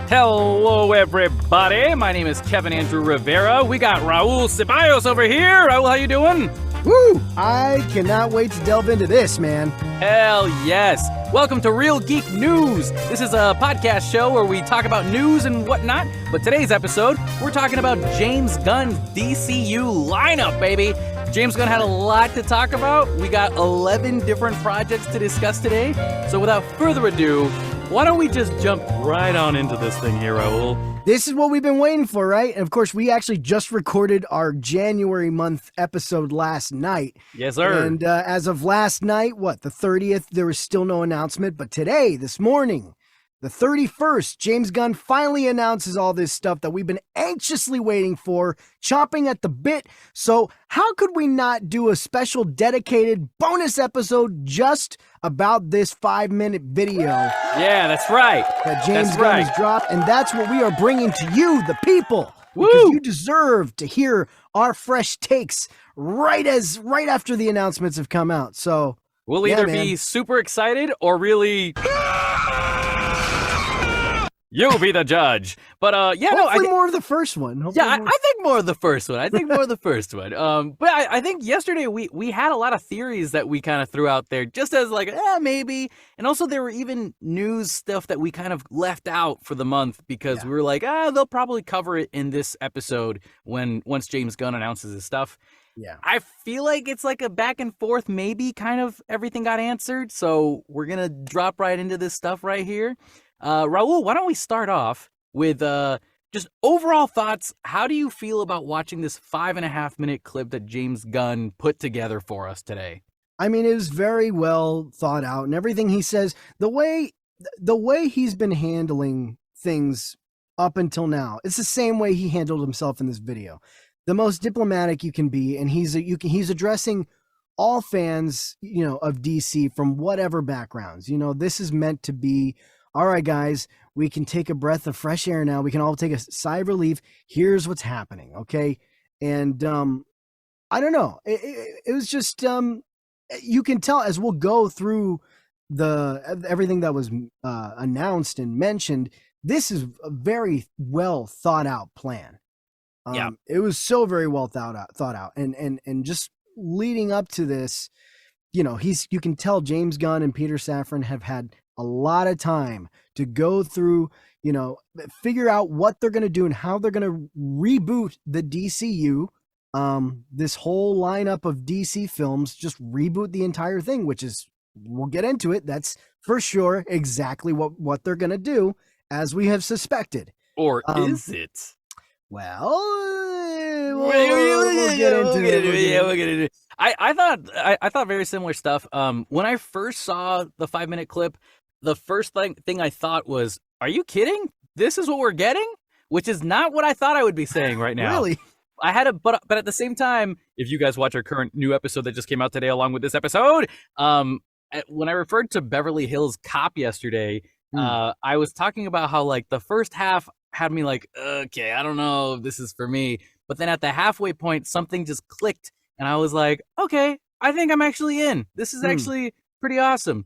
Hello, everybody. My name is Kevin Andrew Rivera. We got Raul Ceballos over here. Raul, how you doing? Woo! I cannot wait to delve into this, man. Hell yes. Welcome to Real Geek News. This is a podcast show where we talk about news and whatnot. But today's episode, we're talking about James Gunn's DCU lineup, baby. James Gunn had a lot to talk about. We got 11 different projects to discuss today. So without further ado, why don't we just jump right on into this thing here, Raul? This is what we've been waiting for, right? And of course, we actually just recorded our January month episode last night. Yes, sir. And as of last night, the 30th, there was still no announcement. But today, this morning, the 31st, James Gunn finally announces all this stuff that we've been anxiously waiting for, chomping at the bit. So how could we not do a special dedicated bonus episode just about this 5-minute video? Yeah, that's right. That James Gunn has dropped, and that's what we are bringing to you, the people. Woo! Because you deserve to hear our fresh takes right after the announcements have come out. So we'll either be super excited or really... You be the judge. But hopefully more of the first one. I think more of the first one. But I think yesterday we had a lot of theories that we kind of threw out there just as like, maybe. And also there were even news stuff that we kind of left out for the month because we were like, they'll probably cover it in this episode once James Gunn announces his stuff. Yeah. I feel like it's like a back and forth, maybe kind of everything got answered. So we're going to drop right into this stuff right here. Raul, why don't we start off with just overall thoughts? How do you feel about watching this 5.5-minute clip that James Gunn put together for us today? I mean, it was very well thought out, and everything he says, the way he's been handling things up until now, it's the same way he handled himself in this video. The most diplomatic you can be, and he's addressing all fans, of DC from whatever backgrounds. This is meant to be, all right, guys, we can take a breath of fresh air now. We can all take a sigh of relief. Here's what's happening, okay? And I don't know. It was just you can tell as we'll go through everything that was announced and mentioned. This is a very well thought out plan. It was so very well thought out, and just leading up to this, you can tell James Gunn and Peter Safran have had a lot of time to go through, figure out what they're going to do and how they're going to reboot the DCU. This whole lineup of DC films, just reboot the entire thing, which is, we'll get into it. That's for sure exactly what they're going to do, as we have suspected. Or is it? Well, we'll get into it. We'll get into it. I thought very similar stuff. When I first saw the 5-minute clip, the first thing I thought was, are you kidding? This is what we're getting? Which is not what I thought I would be saying right now. Really? I had but at the same time, if you guys watch our current new episode that just came out today along with this episode, when I referred to Beverly Hills Cop yesterday, I was talking about how like the first half had me like, okay, I don't know if this is for me. But then at the halfway point, something just clicked and I was like, okay, I think I'm actually in. This is actually pretty awesome.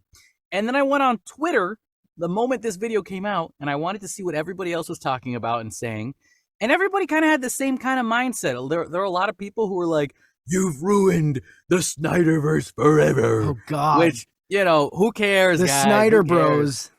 And then I went on Twitter the moment this video came out and I wanted to see what everybody else was talking about and saying. And everybody kind of had the same kind of mindset. There are a lot of people who were like, you've ruined the Snyderverse forever. Oh, God. Which, who cares, the guys? Snyder Bros.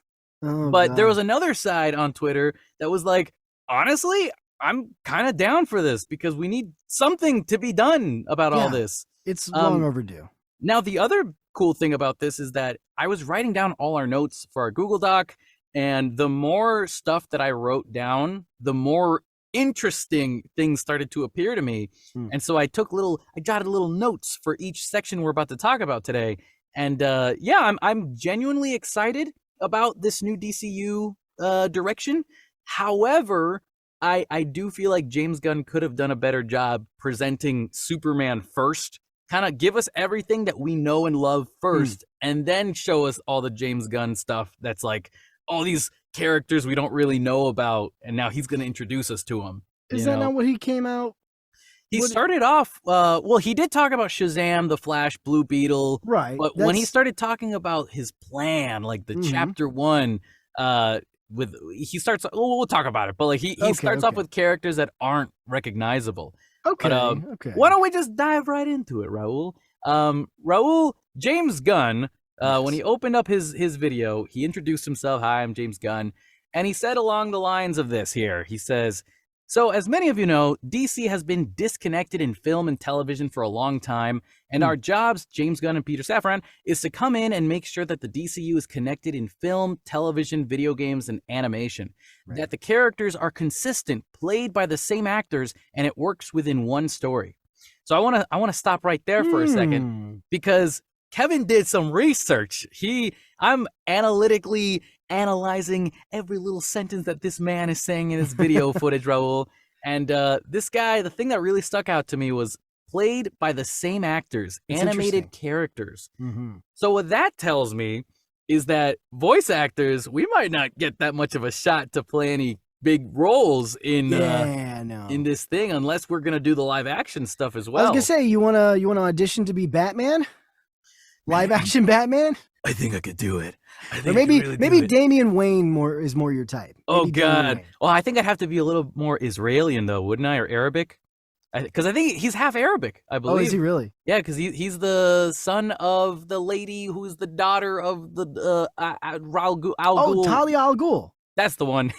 Oh, but God. There was another side on Twitter that was like, honestly, I'm kind of down for this because we need something to be done about all this. It's long overdue. Now, the other cool thing about this is that I was writing down all our notes for our Google Doc, and the more stuff that I wrote down, the more interesting things started to appear to me. And so I jotted little notes for each section we're about to talk about today. And I'm genuinely excited about this new DCU direction. However, I do feel like James Gunn could have done a better job presenting Superman first. Kind of give us everything that we know and love first, and then show us all the James Gunn stuff that's like all these characters we don't really know about, and now he's going to introduce us to them. Is that not what he came out? He started off, he did talk about Shazam, The Flash, Blue Beetle. Right. But when he started talking about his plan, like the chapter 1, he starts. We'll talk about it, but like he Okay, starts off okay. with characters that aren't recognizable. Okay, But okay. why don't we just dive right into it, Raul? Raul, James Gunn, when Yes. he opened up his video, he introduced himself. Hi, I'm James Gunn. And he said along the lines of this here, he says, so as many of you know, DC has been disconnected in film and television for a long time. And our jobs, James Gunn and Peter Safran, is to come in and make sure that the DCU is connected in film, television, video games, and animation. Right. That the characters are consistent, played by the same actors, and it works within one story. So I want to stop right there for a second, because Kevin did some research. I'm analytically analyzing every little sentence that this man is saying in his video footage, Raul. And this guy, the thing that really stuck out to me was played by the same actors, It's animated characters. Mm-hmm. So what that tells me is that voice actors, we might not get that much of a shot to play any big roles in this thing, unless we're gonna do the live action stuff as well. I was gonna say, you wanna audition to be Batman, live action Batman? I think I could do it. Or maybe Damian Wayne is more your type. Oh God! Well, I think I'd have to be a little more Israeli though, wouldn't I, or Arabic? Because I think he's half Arabic, I believe. Oh, is he really? Yeah, because he's the son of the lady who's the daughter of the Al Ghul. Oh, Talia Al Ghul. That's the one.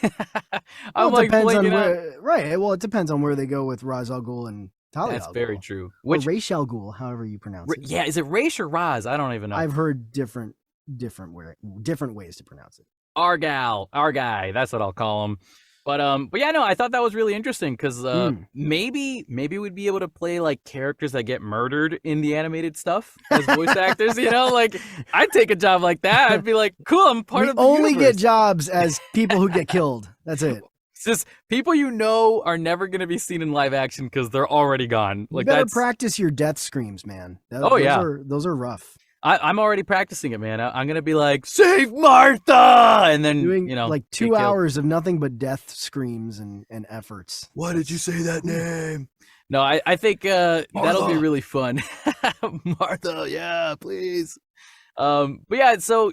Well, it depends on where, right? Well, it depends on where they go with Ra's al Ghul and Talia. That's al Ghul. very true. Or Ra's al Ghul, however you pronounce it. Yeah, is it Raish or Raz? I don't even know. I've heard different ways to pronounce it. Our guy. That's what I'll call him. But yeah, no, I thought that was really interesting because maybe we'd be able to play like characters that get murdered in the animated stuff as voice actors. You know, like I'd take a job like that. I'd be like, cool, I'm part of the only universe. Get jobs as people who get killed. That's it. It's just people are never going to be seen in live action because they're already gone. Like, you better practice your death screams, man. Those are rough. I'm already practicing it, man. I'm gonna be like, save Martha, and then doing you know, like 2 hours of nothing but death screams and efforts. Why did you say that name? No, I think that'll be really fun. Martha, yeah, please. But yeah, so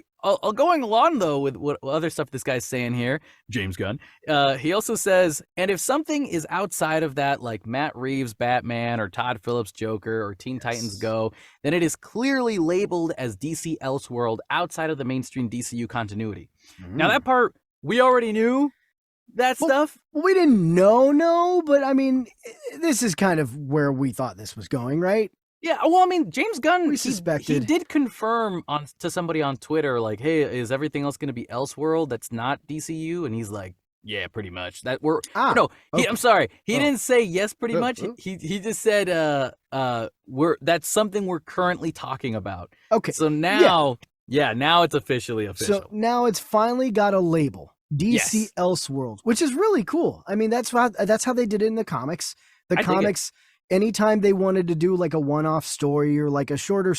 going along though with what other stuff this guy's saying here, James Gunn, he also says, and if something is outside of that, like Matt Reeves' Batman or Todd Phillips' Joker or Teen Titans Go, then it is clearly labeled as DC Elseworld outside of the mainstream DCU continuity. Now that part we already knew. Stuff? Well, we didn't know, but I mean, this is kind of where we thought this was going, right? Yeah, well, I mean, James Gunn, we suspected. He did confirm to somebody on Twitter, like, hey, is everything else going to be Elseworld that's not DCU? And he's like, yeah, pretty much. I'm sorry. He didn't say yes, pretty much. He just said, that's something we're currently talking about. Okay. So now, now it's officially official. So now it's finally got a label. DC Elseworlds, which is really cool. I mean, that's how they did it in the comics. Anytime they wanted to do like a one-off story or like a shorter,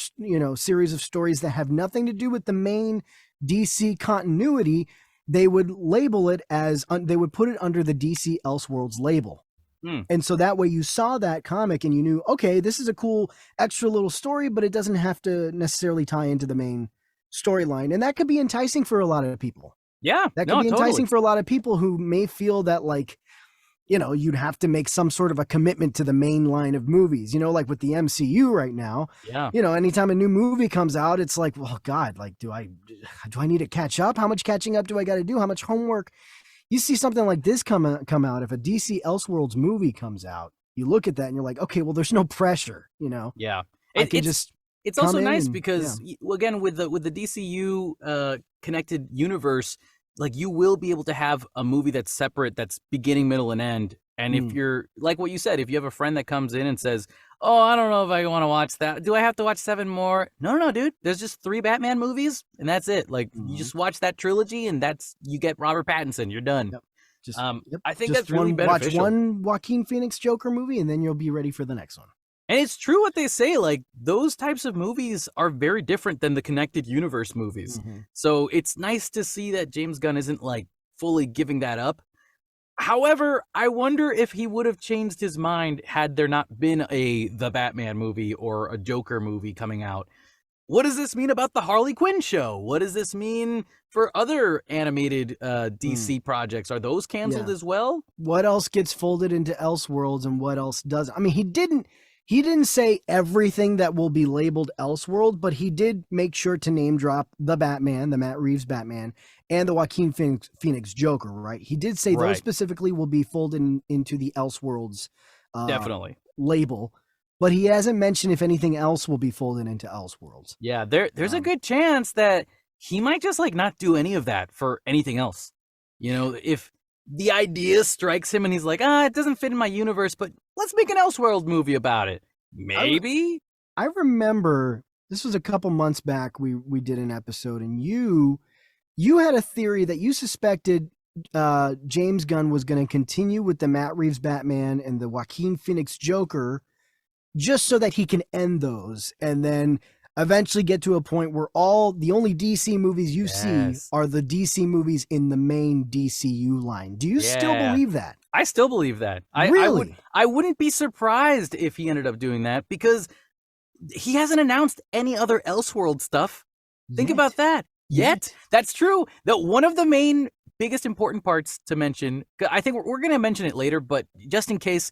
series of stories that have nothing to do with the main DC continuity, they would label it as they would put it under the DC Elseworlds label. And so that way you saw that comic and you knew, okay, this is a cool extra little story, but it doesn't have to necessarily tie into the main storyline. And that could be enticing for a lot of people. Yeah, that could be enticing for a lot of people who may feel that like, you'd have to make some sort of a commitment to the main line of movies, like with the MCU right now. Yeah. Anytime a new movie comes out, it's like, well, God, like, do I need to catch up? How much catching up do I got to do? How much homework? You see something like this come out. If a DC Elseworlds movie comes out, you look at that and you're like, okay, well, there's no pressure, Yeah. It's also nice because again, with the DCU connected universe, like you will be able to have a movie that's separate, that's beginning, middle, and end. And if you're like what you said, if you have a friend that comes in and says, oh, I don't know if I want to watch that. Do I have to watch 7 more? No, dude. There's just 3 Batman movies and that's it. Like you just watch that trilogy and you get Robert Pattinson. You're done. Yep. I think that's really beneficial. Watch one Joaquin Phoenix Joker movie and then you'll be ready for the next one. And it's true what they say, like those types of movies are very different than the connected universe movies. So it's nice to see that James Gunn isn't like fully giving that up. However, I wonder if he would have changed his mind had there not been the Batman movie or a Joker movie coming out. what does this mean about the Harley Quinn show? What does this mean for other animated DC projects? Are those canceled as well? What else gets folded into Elseworlds and what else doesn't? I mean, he didn't say everything that will be labeled Elseworld, but he did make sure to name drop the Batman, the Matt Reeves Batman, and the Joaquin Phoenix Joker, right? He did say those specifically will be folded into the Elseworlds definitely label, but he hasn't mentioned if anything else will be folded into Elseworlds. Yeah, there's a good chance that he might just like not do any of that for anything else. You know, if the idea strikes him and he's like, it doesn't fit in my universe, but let's make an Elseworld movie about it. Maybe. I remember this was a couple months back. We did an episode, and you had a theory that you suspected James Gunn was going to continue with the Matt Reeves Batman and the Joaquin Phoenix Joker, just so that he can end those, and then eventually get to a point where the only DC movies you see are the DC movies in the main DCU line. Do you still believe that? I still believe that. Really? I wouldn't be surprised if he ended up doing that, because he hasn't announced any other Elseworld stuff. Think about that. Yet. That's true. That one of the main biggest important parts to mention, I think we're going to mention it later, but just in case,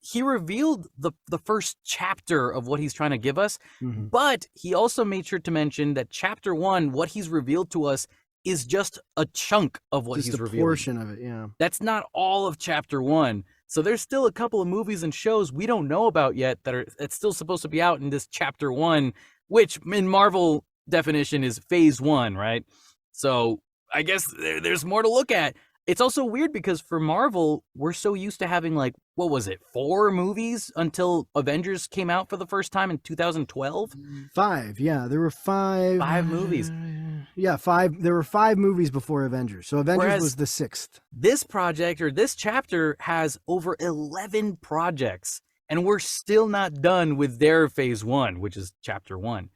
he revealed the first chapter of what he's trying to give us, but he also made sure to mention that chapter 1, what he's revealed to us, is just a chunk of what he's revealed. Portion of it, yeah. That's not all of chapter 1. So there's still a couple of movies and shows we don't know about yet that's still supposed to be out in this chapter 1, which in Marvel definition is phase 1, right? So I guess there's more to look at. It's also weird because for Marvel, we're so used to having 4 movies until Avengers came out for the first time in 2012? 5, yeah. There were 5. 5 movies. Yeah, 5. There were 5 movies before Avengers. So Avengers was the 6th. This project, or this chapter, has over 11 projects, and we're still not done with their phase 1, which is chapter 1.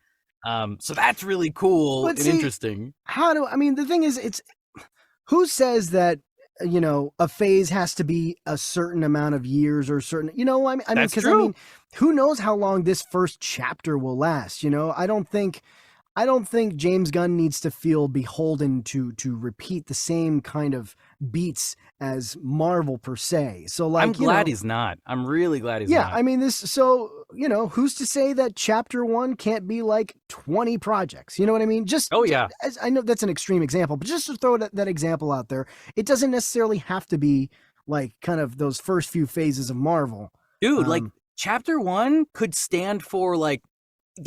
So that's really cool and interesting. The thing is, who says that, a phase has to be a certain amount of years or certain, who knows how long this first chapter will last? I don't think James Gunn needs to feel beholden to repeat the same kind of beats as Marvel per se. So I'm glad he's not. I'm really glad he's not. Yeah, who's to say that chapter 1 can't be 20 projects? You know what I mean? I know that's an extreme example, but just to throw that example out there, it doesn't necessarily have to be kind of those first few phases of Marvel. Dude, chapter 1 could stand for the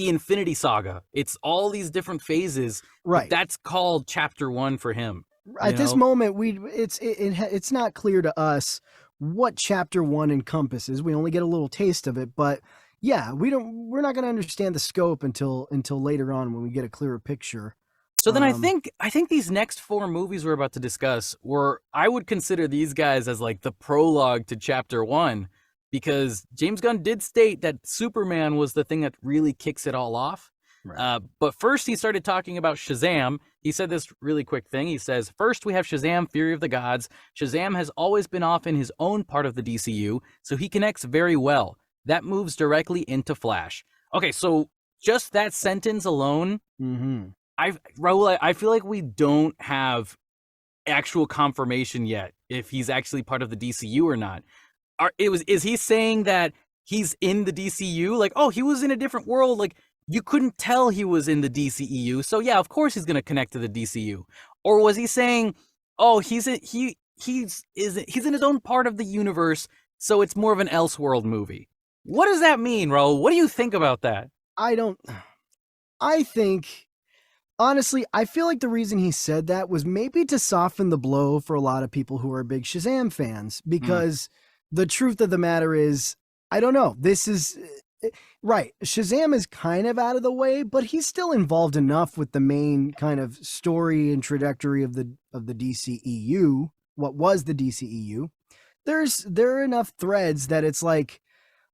Infinity Saga. It's all these different phases. Right. That's called chapter 1 for him. At this moment, it's not clear to us what chapter 1 encompasses. We only get a little taste of it, but yeah, we're not going to understand the scope until later on when we get a clearer picture. So then I think these next 4 movies we're about to discuss I would consider these guys as the prologue to chapter 1, because James Gunn did state that Superman was the thing that really kicks it all off. Right. But first he started talking about Shazam. He said this really quick thing. He says, first we have Shazam, Fury of the Gods. Shazam has always been off in his own part of the DCU, so he connects very well. That moves directly into Flash. Okay, so just that sentence alone, Raul, I feel like we don't have actual confirmation yet if he's actually part of the DCU or not. Is he saying that he's in the DCU? He was in a different world. You couldn't tell he was in the DCEU. So yeah, of course he's going to connect to the DCU. Or was he saying, he's in his own part of the universe, so it's more of an Elseworld movie? What does that mean, Raul? What do you think about that? Honestly, I feel like the reason he said that was maybe to soften the blow for a lot of people who are big Shazam fans, because the truth of the matter is, I don't know. This is right. Shazam is kind of out of the way, but he's still involved enough with the main kind of story and trajectory of the DCEU. What was the DCEU? There are enough threads that it's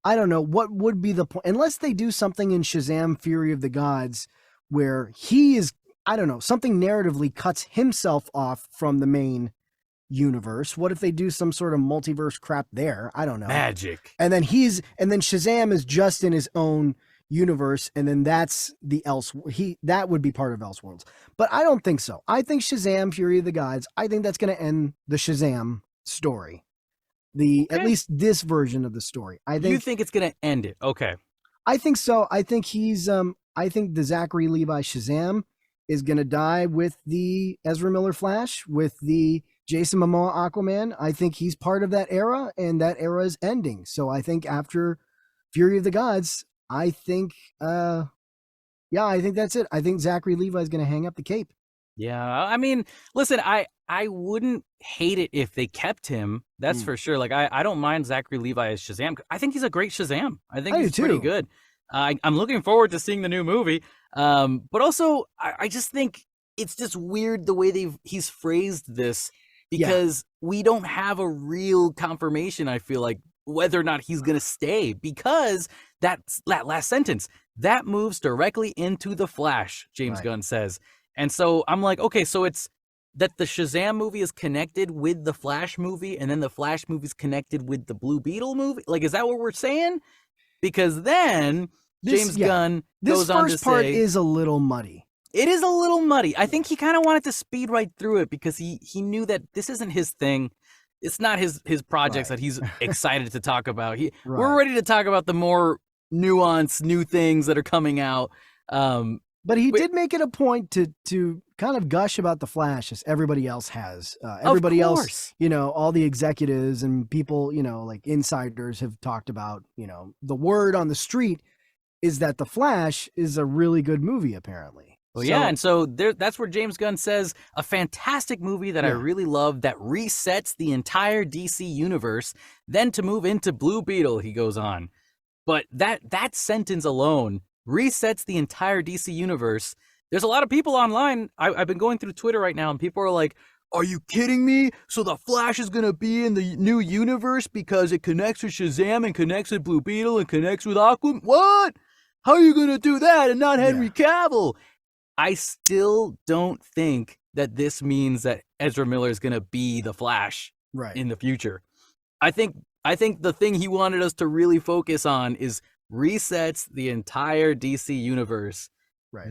I don't know what would be the point, unless they do something in Shazam Fury of the Gods where he is, I don't know, something narratively cuts himself off from the main universe. What if they do some sort of multiverse crap there? I don't know. Magic. And then Shazam is just in his own universe, and then that's the that would be part of Elseworlds. But I don't think so. I think Shazam Fury of the Gods, I think that's going to end the Shazam story. At least this version of the story. You think it's going to end it? Okay. I think so. I think I think the Zachary Levi Shazam is going to die with the Ezra Miller Flash, with the Jason Momoa Aquaman. I think he's part of that era, and that era is ending. So I think after Fury of the Gods, I think I think that's it. I think Zachary Levi is going to hang up the cape. Yeah, I mean, listen, I wouldn't hate it if they kept him. That's for sure. Like, I don't mind Zachary Levi as Shazam. I think he's a great Shazam. I think he's pretty good. I'm looking forward to seeing the new movie. But also, I just think it's just weird the way he's phrased this, because we don't have a real confirmation, I feel like, whether or not he's going to stay, because that last sentence, that moves directly into the Flash, James Gunn says. And so I'm like, okay, so it's that the Shazam movie is connected with the Flash movie, and then the Flash movie is connected with the Blue Beetle movie? Like, is that what we're saying? Because then James Gunn goes on to say... This first part is a little muddy. It is a little muddy. I think he kind of wanted to speed right through it because he knew that this isn't his thing. It's not his projects that he's excited to talk about. We're ready to talk about the more nuanced new things that are coming out. But he did make it a point to kind of gush about the Flash, as everybody else has. Everybody else, all the executives and people, like insiders have talked about, the word on the street is that the Flash is a really good movie, apparently. Well, yeah, and so that's where James Gunn says a fantastic movie that I really love that resets the entire DC universe, then to move into Blue Beetle, he goes on. But that sentence alone resets the entire DC universe. There's a lot of people online. I've been going through Twitter right now, and people are like, are you kidding me? So the Flash is going to be in the new universe because it connects with Shazam and connects with Blue Beetle and connects with Aquaman? What? How are you going to do that and not Henry Cavill? I still don't think that this means that Ezra Miller is going to be the Flash in the future. I think the thing he wanted us to really focus on is resets the entire DC universe. Right.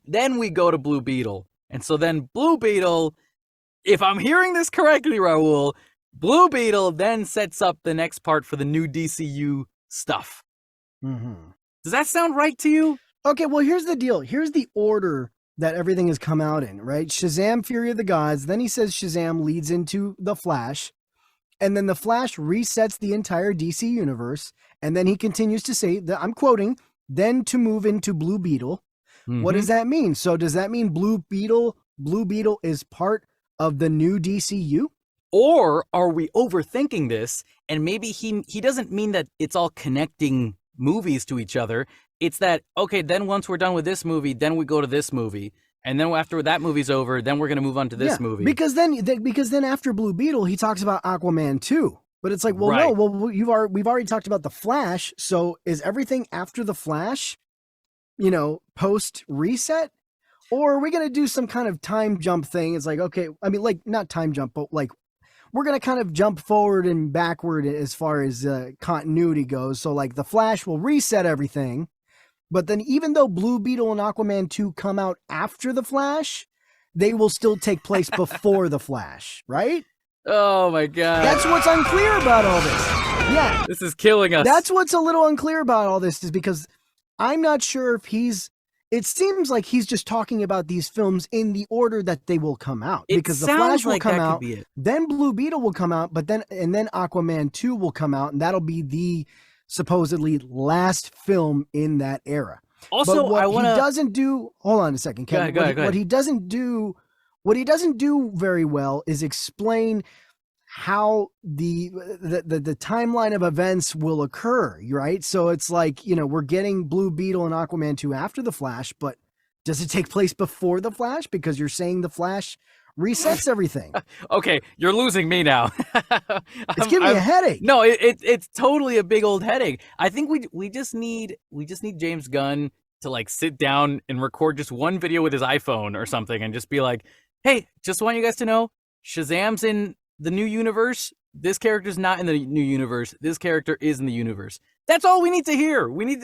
Then we go to Blue Beetle. And so then Blue Beetle, if I'm hearing this correctly, Raul, Blue Beetle then sets up the next part for the new DCU stuff. Mm-hmm. Does that sound right to you? Okay, well, here's the deal. Here's the order that everything has come out in, right? Shazam, Fury of the Gods. Then he says Shazam leads into the Flash. And then the Flash resets the entire DC universe. And then he continues to say, that I'm quoting, then to move into Blue Beetle. Mm-hmm. What does that mean? So does that mean Blue Beetle is part of the new DCU? Or are we overthinking this? And maybe he doesn't mean that it's all connecting movies to each other. It's that, okay, then once we're done with this movie, then we go to this movie. And then after that movie's over, then we're going to move on to this movie. Because then after Blue Beetle, he talks about Aquaman 2. But it's like, well, no, well, we've already talked about the Flash. So is everything after the Flash, post reset? Or are we going to do some kind of time jump thing? It's like, okay, I mean, like not time jump, but like we're going to kind of jump forward and backward as far as continuity goes. So like the Flash will reset everything. But then even though Blue Beetle and Aquaman 2 come out after the Flash, they will still take place before the Flash, right? Oh my God. That's what's unclear about all this. Yeah. This is killing us. That's what's a little unclear about all this, is because I'm not sure if it seems like he's just talking about these films in the order that they will come out. Because the Flash will come out, then Blue Beetle will come out, and then Aquaman 2 will come out, and that'll be the supposedly last film in that era. Also, but what he doesn't do, hold on a second, Kevin. Go ahead. What he doesn't do very well is explain how the timeline of events will occur, right? So it's like, we're getting Blue Beetle and Aquaman 2 after the Flash, but does it take place before the Flash? Because you're saying the Flash resets everything. Okay, you're losing me now. It's giving me a headache. No, it's totally a big old headache. I think we just need James Gunn to like sit down and record just one video with his iPhone or something and just be like, hey, just want you guys to know, Shazam's in the new universe, this character's not in the new universe. This character is in the universe. That's all we need to hear. We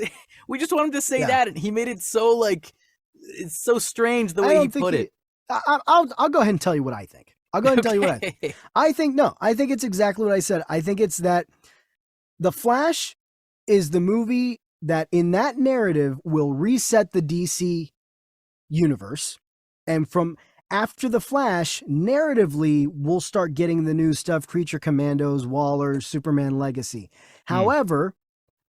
just want him to say that, and he made it so like it's so strange the way he put it. I'll go ahead and tell you what I think. I'll go ahead and tell you what I think. I think it's exactly what I said. I think it's that The Flash is the movie that in that narrative will reset the DC universe. And from after The Flash, narratively, we'll start getting the new stuff, Creature Commandos, Waller, Superman Legacy. However,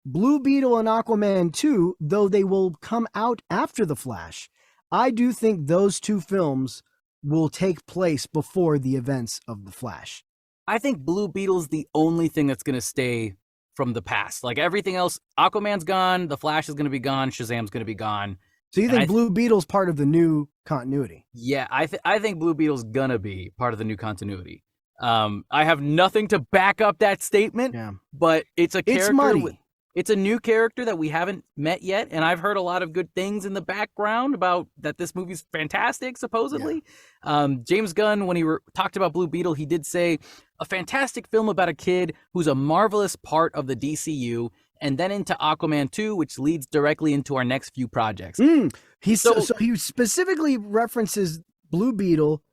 Blue Beetle and Aquaman 2, though they will come out after The Flash, I do think those two films will take place before the events of The Flash. I think Blue Beetle's the only thing that's going to stay from the past. Like everything else, Aquaman's gone, The Flash is going to be gone, Shazam's going to be gone. So you think Blue Beetle's part of the new continuity? Yeah, I think Blue Beetle's going to be part of the new continuity. I have nothing to back up that statement, but it's a character. It's muddy. It's a new character that we haven't met yet, and I've heard a lot of good things in the background about that this movie's fantastic, supposedly. Yeah. James Gunn, when he talked about Blue Beetle, he did say, a fantastic film about a kid who's a marvelous part of the DCU, and then into Aquaman 2, which leads directly into our next few projects. So he specifically references Blue Beetle,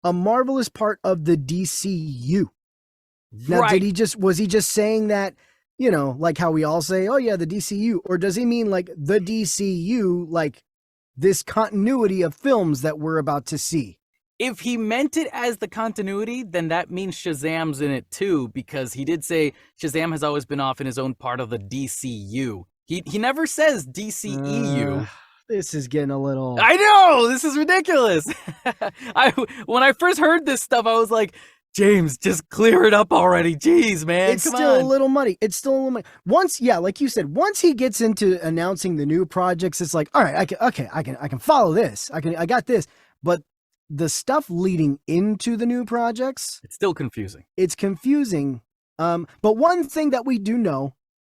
a marvelous part of the DCU. Now, was he just saying that, you know, like how we all say, oh yeah, the DCU, or does he mean like the DCU, like this continuity of films that we're about to see? If he meant it as the continuity, then that means Shazam's in it too, because he did say Shazam has always been off in his own part of the DCU. He never says DCEU. This is getting a little... I know! This is ridiculous! When I first heard this stuff, I was like, James, just clear it up already. Jeez, man. It's still a little muddy. It's still a little muddy. Once, yeah, like you said, once he gets into announcing the new projects, it's like, all right, I can follow this. I got this. But the stuff leading into the new projects, it's still confusing. It's confusing. But one thing that we do know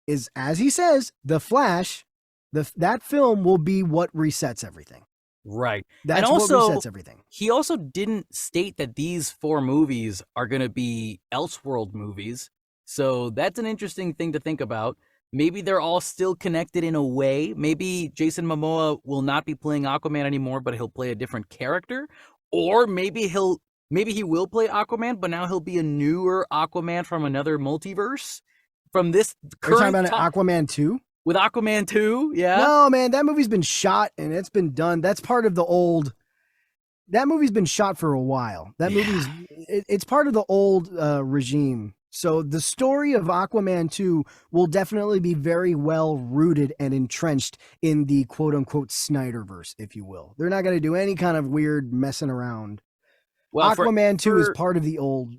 is, as he says, The Flash, that film will be what resets everything. Right. That's what resets everything. He also didn't state that these 4 movies are going to be Elseworld movies. So that's an interesting thing to think about. Maybe they're all still connected in a way. Maybe Jason Momoa will not be playing Aquaman anymore, but he'll play a different character. Or maybe he will play Aquaman, but now he'll be a newer Aquaman from another multiverse. From this current... You're talking about Aquaman 2? With Aquaman 2, yeah? No, man, that movie's been shot and it's been done. That's part of the old... That movie's been shot for a while. That movie's... It's part of the old regime. So the story of Aquaman 2 will definitely be very well rooted and entrenched in the quote-unquote Snyderverse, if you will. They're not going to do any kind of weird messing around. Well, Aquaman 2 is part of the old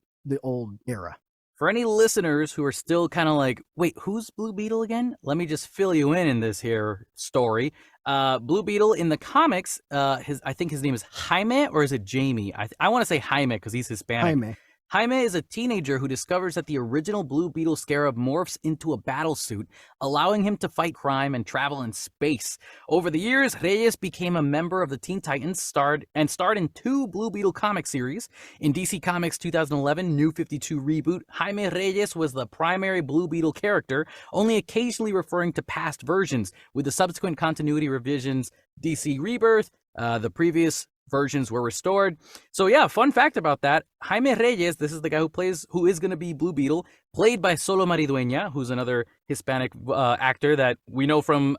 era. For any listeners who are still kind of like, wait, who's Blue Beetle again? Let me just fill you in this here story. Blue Beetle in the comics, I think his name is Jaime, or is it Jamie? I want to say Jaime because he's Hispanic. Jaime is a teenager who discovers that the original Blue Beetle scarab morphs into a battle suit, allowing him to fight crime and travel in space. Over the years, Reyes became a member of the Teen Titans, starred in 2 Blue Beetle comic series. In DC Comics 2011 New 52 reboot, Jaime Reyes was the primary Blue Beetle character, only occasionally referring to past versions. With the subsequent continuity revisions, DC Rebirth, the previous versions were restored. So yeah, fun fact about that, Jaime Reyes, this is the guy who is going to be Blue Beetle, played by Solo Maridueña, who's another Hispanic actor that we know from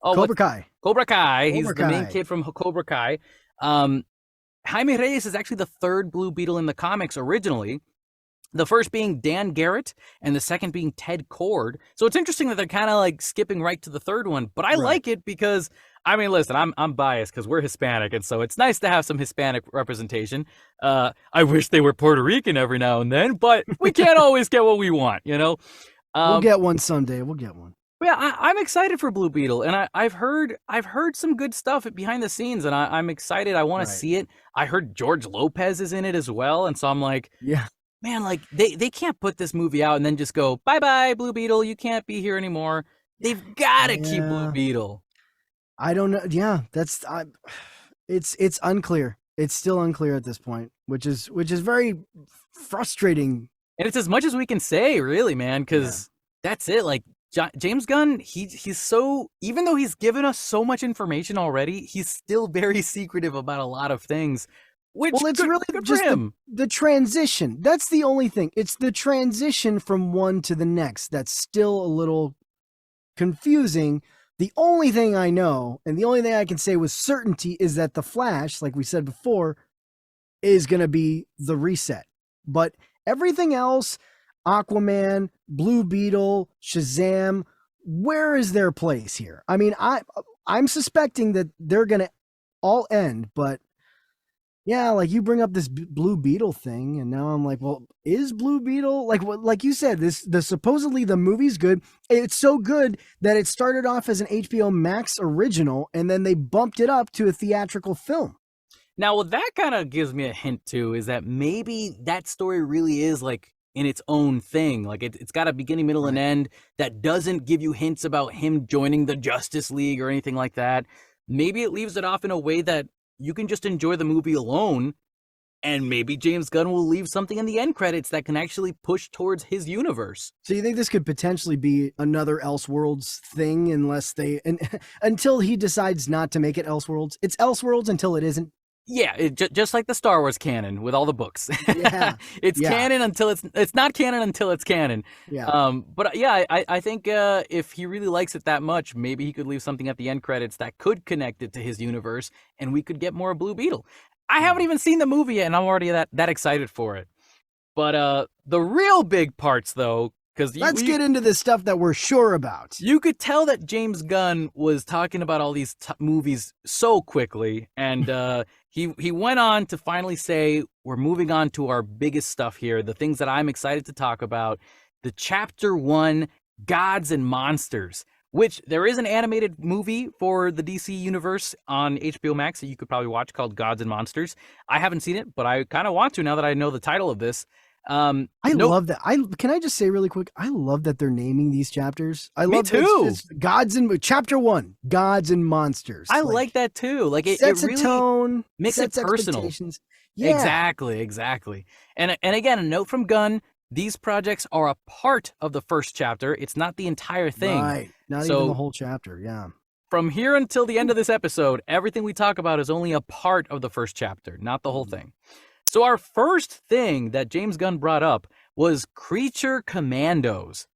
Cobra Kai. Cobra Kai. He's the main kid from Cobra Kai. Jaime Reyes is actually the 3rd Blue Beetle in the comics originally. The first being Dan Garrett, and the second being Ted Cord. So it's interesting that they're kind of like skipping right to the 3rd one, but I like it because, I mean, listen, I'm biased because we're Hispanic, and so it's nice to have some Hispanic representation. I wish they were Puerto Rican every now and then, but we can't always get what we want, you know? We'll get one someday. We'll get one. Yeah, I'm excited for Blue Beetle, and I've heard some good stuff behind the scenes, and I'm excited. I want to see it. I heard George Lopez is in it as well, and so I'm like, yeah. Man, like, they can't put this movie out and then just go, bye-bye, Blue Beetle, you can't be here anymore. They've got to keep Blue Beetle. I don't know. Yeah, it's unclear. It's still unclear at this point, which is very frustrating And it's as much as we can say, really, man, Yeah. because that's it. Like James Gunn, he's so, even though he's given us so much information already, he's still very secretive about a lot of things. Which Well, it's good, really good for just him. the transition. That's the only thing. It's the transition from one to the next that's still a little confusing. The only thing I know, and the only thing I can say with certainty, is that the Flash, like we said before, is going to be the reset. But everything else, Aquaman, Blue Beetle, Shazam, where is their place here? I mean, I'm suspecting that they're going to all end, but yeah, like you bring up this Blue Beetle thing, and now I'm like, well, is Blue Beetle like you said? The supposedly the movie's good. It's so good that it started off as an HBO Max original, and then they bumped it up to a theatrical film. Now, what that kind of gives me a hint to is that maybe that story really is like in its own thing. Like it's got a beginning, middle, and Right. end that doesn't give you hints about him joining the Justice League or anything like that. Maybe it leaves it off in a way that you can just enjoy the movie alone. And maybe James Gunn will leave something in the end credits that can actually push towards his universe. So you think this could potentially be another Elseworlds thing, unless they and until he decides not to make it Elseworlds? It's Elseworlds until it isn't. Yeah, just like the Star Wars canon with all the books. Yeah, It's yeah, canon until it's not canon until it's canon. yeah. But yeah, I think if he really likes it that much, maybe he could leave something at the end credits that could connect it to his universe, and we could get more Blue Beetle. I haven't even seen the movie yet, and I'm already that excited for it. But the real big parts, though, because Let's get into the stuff that we're sure about. you could tell that James Gunn was talking about all these movies so quickly, and he went on to finally say, "We're moving on to our biggest stuff here, the things that I'm excited to talk about, the Chapter 1, Gods and Monsters." Which there is an animated movie for the DC universe on HBO Max that you could probably watch called Gods and Monsters. I haven't seen it, but I kind of want to now that I know the title of this. I No, love that. I can I just say really quick, I love that they're naming these chapters. I me love too. it's Gods and Chapter 1, Gods and Monsters. I like that too. Like it sets really a tone, makes it sets personal. expectations. Yeah. Exactly. And again, a note from Gunn, these projects are a part of the first chapter. It's not the entire thing. Right. Not even So the whole chapter. Yeah. from here until the end of this episode, everything we talk about is only a part of the first chapter, not the whole thing. So our first thing that James Gunn brought up was Creature Commandos.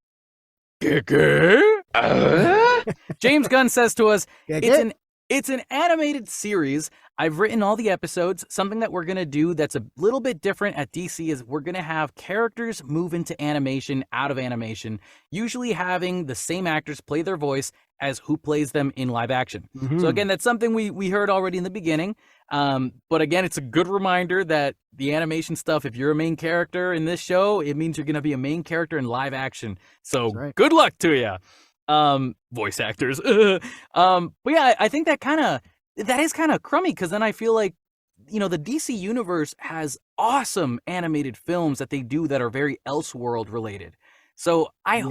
James Gunn says to us, it's an animated series. I've written all the episodes. Something that we're going to do that's a little bit different at DC is we're going to have characters move into animation out of animation, usually having the same actors play their voice as who plays them in live action. So again, that's something we heard already in the beginning. But again, it's a good reminder that the animation stuff, if you're a main character in this show, it means you're going to be a main character in live action. So good luck to you. Voice actors. But yeah, I think that is kind of crummy, because then I feel like, you know, the DC universe has awesome animated films that they do that are very Elseworld related. So I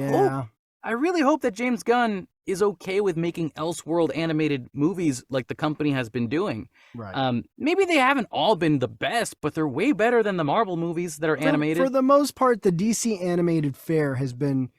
really hope that James Gunn is okay with making Elseworld animated movies like the company has been doing. Right. Maybe they haven't all been the best, but they're way better than the Marvel movies that are animated. For the most part, the DC animated fare has been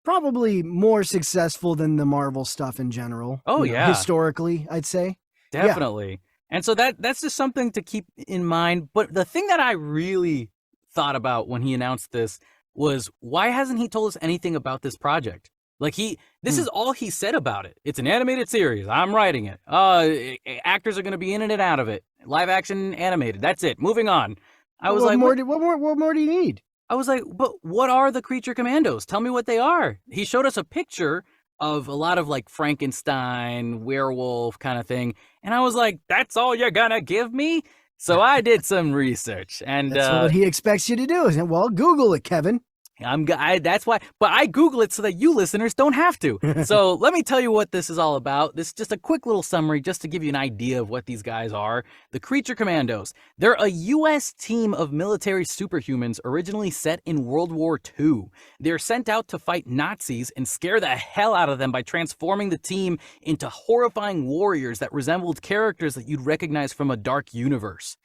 probably more successful than the Marvel stuff in general. Oh, yeah. Historically, I'd say. Definitely. Yeah. And so that's just something to keep in mind. But the thing that I really thought about when he announced this was, why hasn't he told us anything about this project? Like this is all he said about it. It's an animated series. I'm writing it. Actors are going to be in and out of it. Live action animated. That's it. Moving on. I was what more do you need? I was like, but what are the Creature Commandos? Tell me what they are. He showed us a picture of a lot of like Frankenstein, werewolf kind of thing. And I was like, that's all you're going to give me? So I did some research. And that's what he expects you to do. Isn't it? Well, Google it, Kevin. That's why, but I Google it so that you listeners don't have to. So let me tell you what this is all about. This is just a quick little summary just to give you an idea of what these guys are. The Creature Commandos. They're a U.S. team of military superhumans originally set in World War II. They're sent out to fight Nazis and scare the hell out of them by transforming the team into horrifying warriors that resembled characters that you'd recognize from a dark universe.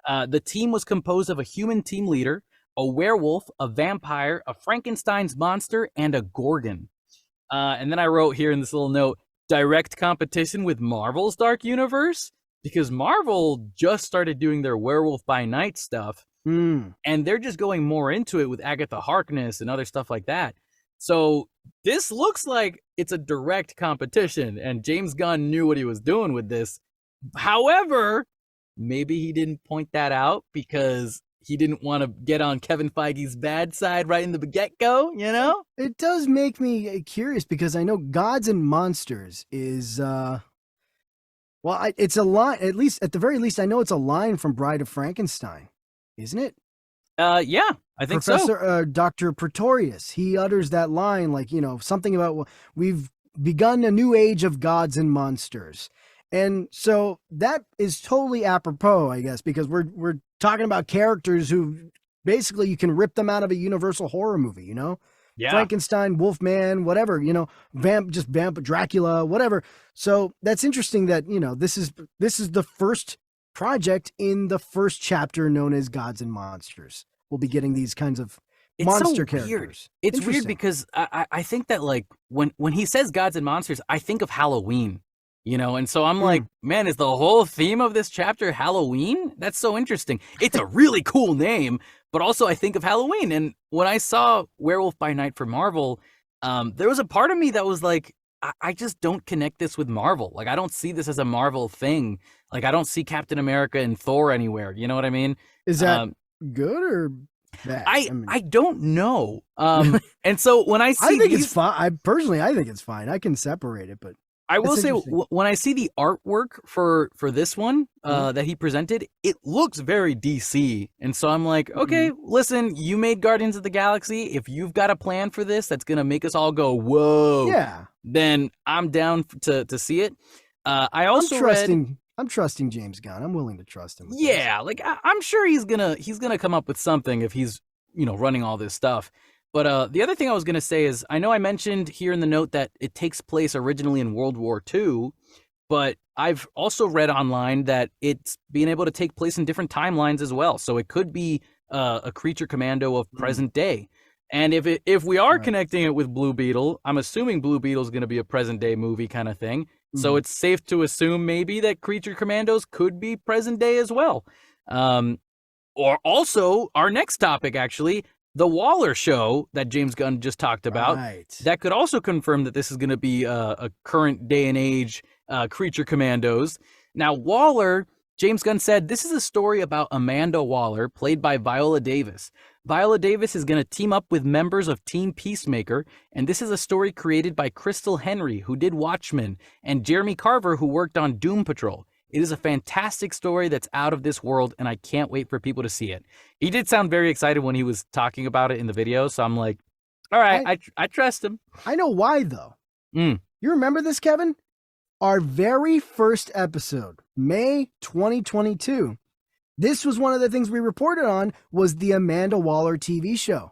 The team was composed of a human team leader, a werewolf, a vampire, a Frankenstein's monster, and a Gorgon. And then I wrote here in this little note, direct competition with Marvel's Dark Universe, because Marvel just started doing their Werewolf by Night stuff, and they're just going more into it with Agatha Harkness and other stuff like that. So this looks like it's a direct competition, and James Gunn knew what he was doing with this. However, maybe he didn't point that out because he didn't want to get on Kevin Feige's bad side right in the get-go, you know? It does make me curious because I know Gods and Monsters is, it's a line, at least, at the very least, I know it's a line from Bride of Frankenstein, isn't it? Yeah, I think Professor, Dr. Pretorius, he utters that line like, something about, we've begun a new age of gods and monsters. And so that is totally apropos, I guess, because we're talking about characters who basically you can rip them out of a Universal horror movie, Yeah. Frankenstein, Wolfman, whatever, vamp, Dracula, whatever. So that's interesting that, this is the first project in the first chapter known as Gods and Monsters. We'll be getting these kinds of monster characters. Weird. It's weird because I think that like when he says Gods and Monsters, I think of Halloween. And so I'm like, man, is the whole theme of this chapter Halloween? That's so interesting. It's a really cool name, but also I think of Halloween. And when I saw Werewolf by Night for Marvel, there was a part of me that was like, I just don't connect this with Marvel. Like, I don't see this as a Marvel thing. Like, I don't see Captain America and Thor anywhere. You know what I mean? Is that good or bad? I don't know. And so when I see I think it's fine. I think it's fine. I can separate it, but I will say when I see the artwork for this one that he presented, it looks very DC. And so I'm like, okay, listen, you made Guardians of the Galaxy. If you've got a plan for this that's going to make us all go, whoa, yeah, then I'm down to see it. I'm trusting James Gunn. I'm willing to trust him. Yeah, like I'm sure he's gonna come up with something if he's running all this stuff. But the other thing I was going to say is, I know I mentioned here in the note that it takes place originally in World War II, but I've also read online that it's being able to take place in different timelines as well. So it could be a creature commando of present day. And if we are connecting it with Blue Beetle, I'm assuming Blue Beetle is going to be a present day movie kind of thing. So it's safe to assume maybe that creature commandos could be present day as well. Or also our next topic, actually, the Waller show that James Gunn just talked about, that could also confirm that this is going to be a current day and age creature commandos. Now, Waller, James Gunn said, this is a story about Amanda Waller, played by Viola Davis. Viola Davis is going to team up with members of Team Peacemaker, and this is a story created by Crystal Henry, who did Watchmen, and Jeremy Carver, who worked on Doom Patrol. It is a fantastic story that's out of this world, and I can't wait for people to see it. He did sound very excited when he was talking about it in the video, so I'm like, all right, I trust him. I know why, though. You remember this, Kevin? Our very first episode, May 2022, this was one of the things we reported on, was the Amanda Waller TV show.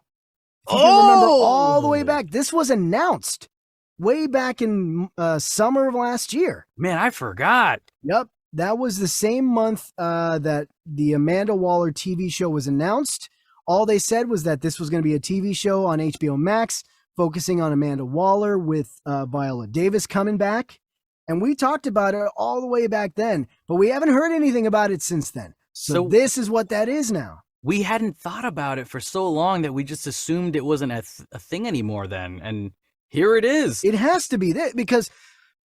If you can remember all the way back, this was announced way back in summer of last year. Man, I forgot. Yep. That was the same month that the Amanda Waller TV show was announced. All they said was that this was going to be a TV show on HBO Max, focusing on Amanda Waller with Viola Davis coming back. And we talked about it all the way back then, but we haven't heard anything about it since then. So this is what that is now. We hadn't thought about it for so long that we just assumed it wasn't a thing anymore then. And here it is. It has to be that, because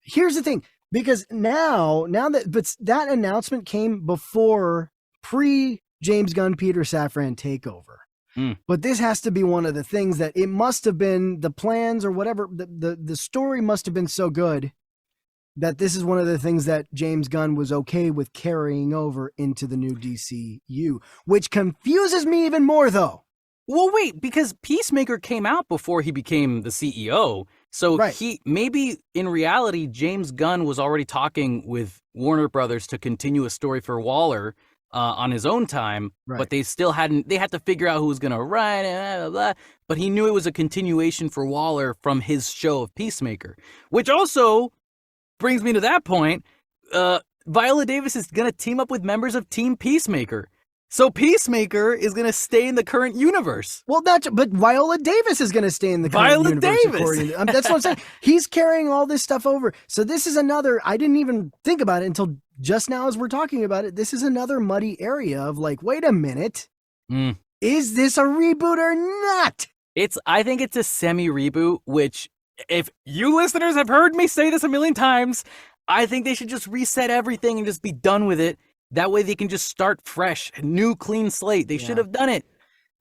here's the thing. Because now that announcement came before pre-James Gunn, Peter Safran takeover. But this has to be one of the things that it must have been the plans or whatever. The story must have been so good that this is one of the things that James Gunn was okay with carrying over into the new DCU, which confuses me even more, though. Well, wait, because Peacemaker came out before he became the CEO. So maybe in reality, James Gunn was already talking with Warner Brothers to continue a story for Waller on his own time, but they still hadn't, they had to figure out who was going to write it, blah, blah, blah. But he knew it was a continuation for Waller from his show of Peacemaker, which also brings me to that point. Viola Davis is going to team up with members of Team Peacemaker. So Peacemaker is going to stay in the current universe. Well, but Viola Davis is going to stay in the current Viola universe. Davis. That's what I'm saying. He's carrying all this stuff over. So this is another. I didn't even think about it until just now as we're talking about it. This is another muddy area of like, wait a minute, is this a reboot or not? I think it's a semi-reboot, which, if you listeners have heard me say this a million times, I think they should just reset everything and just be done with it. That way they can just start fresh, a new clean slate. They should have done it.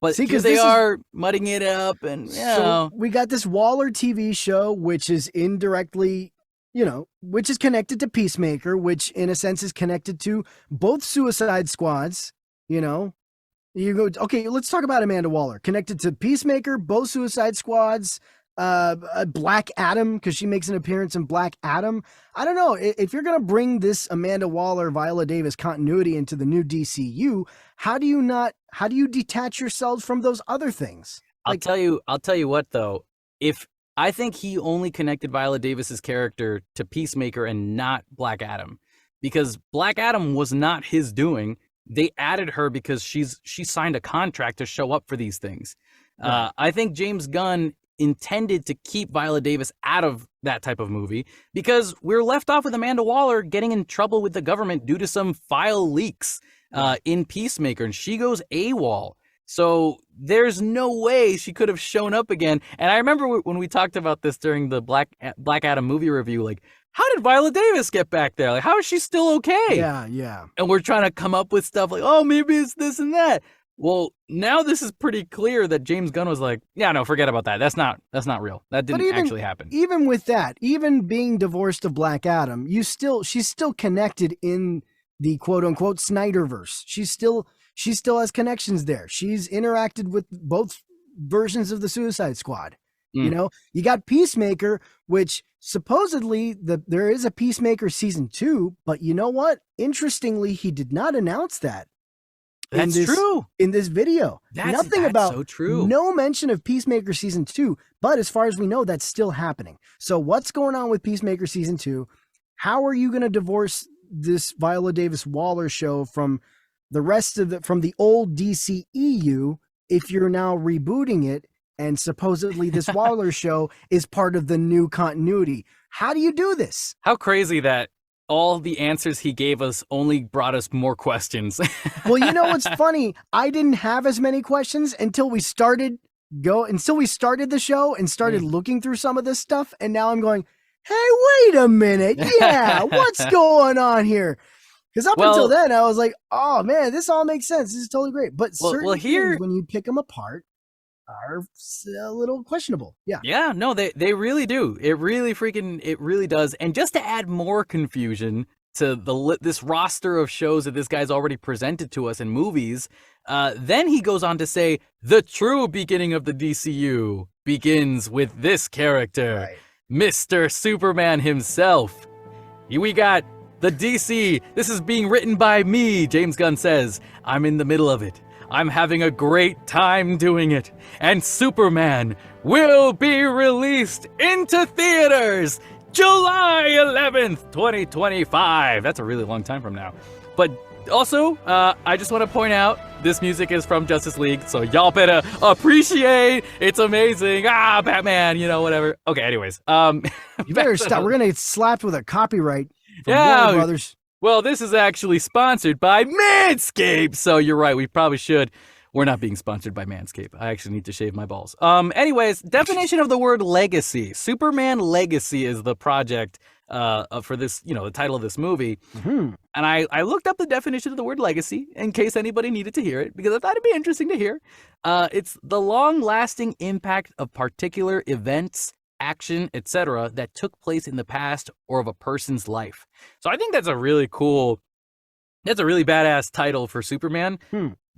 But see, because they are mudding it up, and so we got this Waller TV show, which is indirectly, which is connected to Peacemaker, which in a sense is connected to both Suicide Squads. You go, okay, let's talk about Amanda Waller. Connected to Peacemaker, both Suicide Squads, Black Adam, because she makes an appearance in Black Adam. I don't know. If you're going to bring this Amanda Waller, Viola Davis continuity into the new DCU, how do you detach yourselves from those other things? I'll tell you what, though. I think he only connected Viola Davis's character to Peacemaker and not Black Adam, because Black Adam was not his doing. They added her because she signed a contract to show up for these things. Right. I think James Gunn intended to keep Viola Davis out of that type of movie because we're left off with Amanda Waller getting in trouble with the government due to some file leaks in Peacemaker, and she goes AWOL. So there's no way she could have shown up again. And I remember when we talked about this during the Black Adam movie review, like, how did Viola Davis get back there? Like, how is she still okay? Yeah. And we're trying to come up with stuff like, oh, maybe it's this and that. Well, now this is pretty clear that James Gunn was like, yeah, no, forget about that. That's not real. That didn't actually happen. Even with that, even being divorced of Black Adam, she's still connected in the quote unquote Snyderverse. She still has connections there. She's interacted with both versions of the Suicide Squad. You got Peacemaker, which supposedly there is a Peacemaker season 2, but you know what? Interestingly, he did not announce that. That's true. In this video. That's so true. No mention of Peacemaker season 2, but as far as we know, that's still happening. So what's going on with Peacemaker season 2? How are you going to divorce this Viola Davis Waller show from the rest of from the old DCEU if you're now rebooting it? And supposedly this Waller show is part of the new continuity. How do you do this? How crazy that all the answers he gave us only brought us more questions. Well, you know what's funny? I didn't have as many questions until we started the show and started looking through some of this stuff. And now I'm going, hey, wait a minute. Yeah, what's going on here? Because until then, I was like, oh, man, this all makes sense. This is totally great. But certain things, when you pick them apart, are a little questionable. Yeah, no, they really do. It really does. And just to add more confusion to this roster of shows that this guy's already presented to us in movies, then he goes on to say the true beginning of the DCU begins with this character, Mr. Superman himself. We got the DC. This is being written by me, James Gunn says. I'm in the middle of it. I'm having a great time doing it. And Superman will be released into theaters July 11th, 2025. That's a really long time from now. But also, I just want to point out, this music is from Justice League, so y'all better appreciate. It's amazing. Batman, whatever. Okay, anyways. You better stop. We're going to get slapped with a copyright from Warner Brothers. Well, this is actually sponsored by Manscaped, so you're right, we probably should. We're not being sponsored by Manscaped. I actually need to shave my balls. Anyways, definition of the word legacy. Superman Legacy is the project for this, the title of this movie. Mm-hmm. And I looked up the definition of the word legacy in case anybody needed to hear it, because I thought it'd be interesting to hear. It's the long-lasting impact of particular events, action, etc., that took place in the past or of a person's life. So I think that's a really badass title for Superman,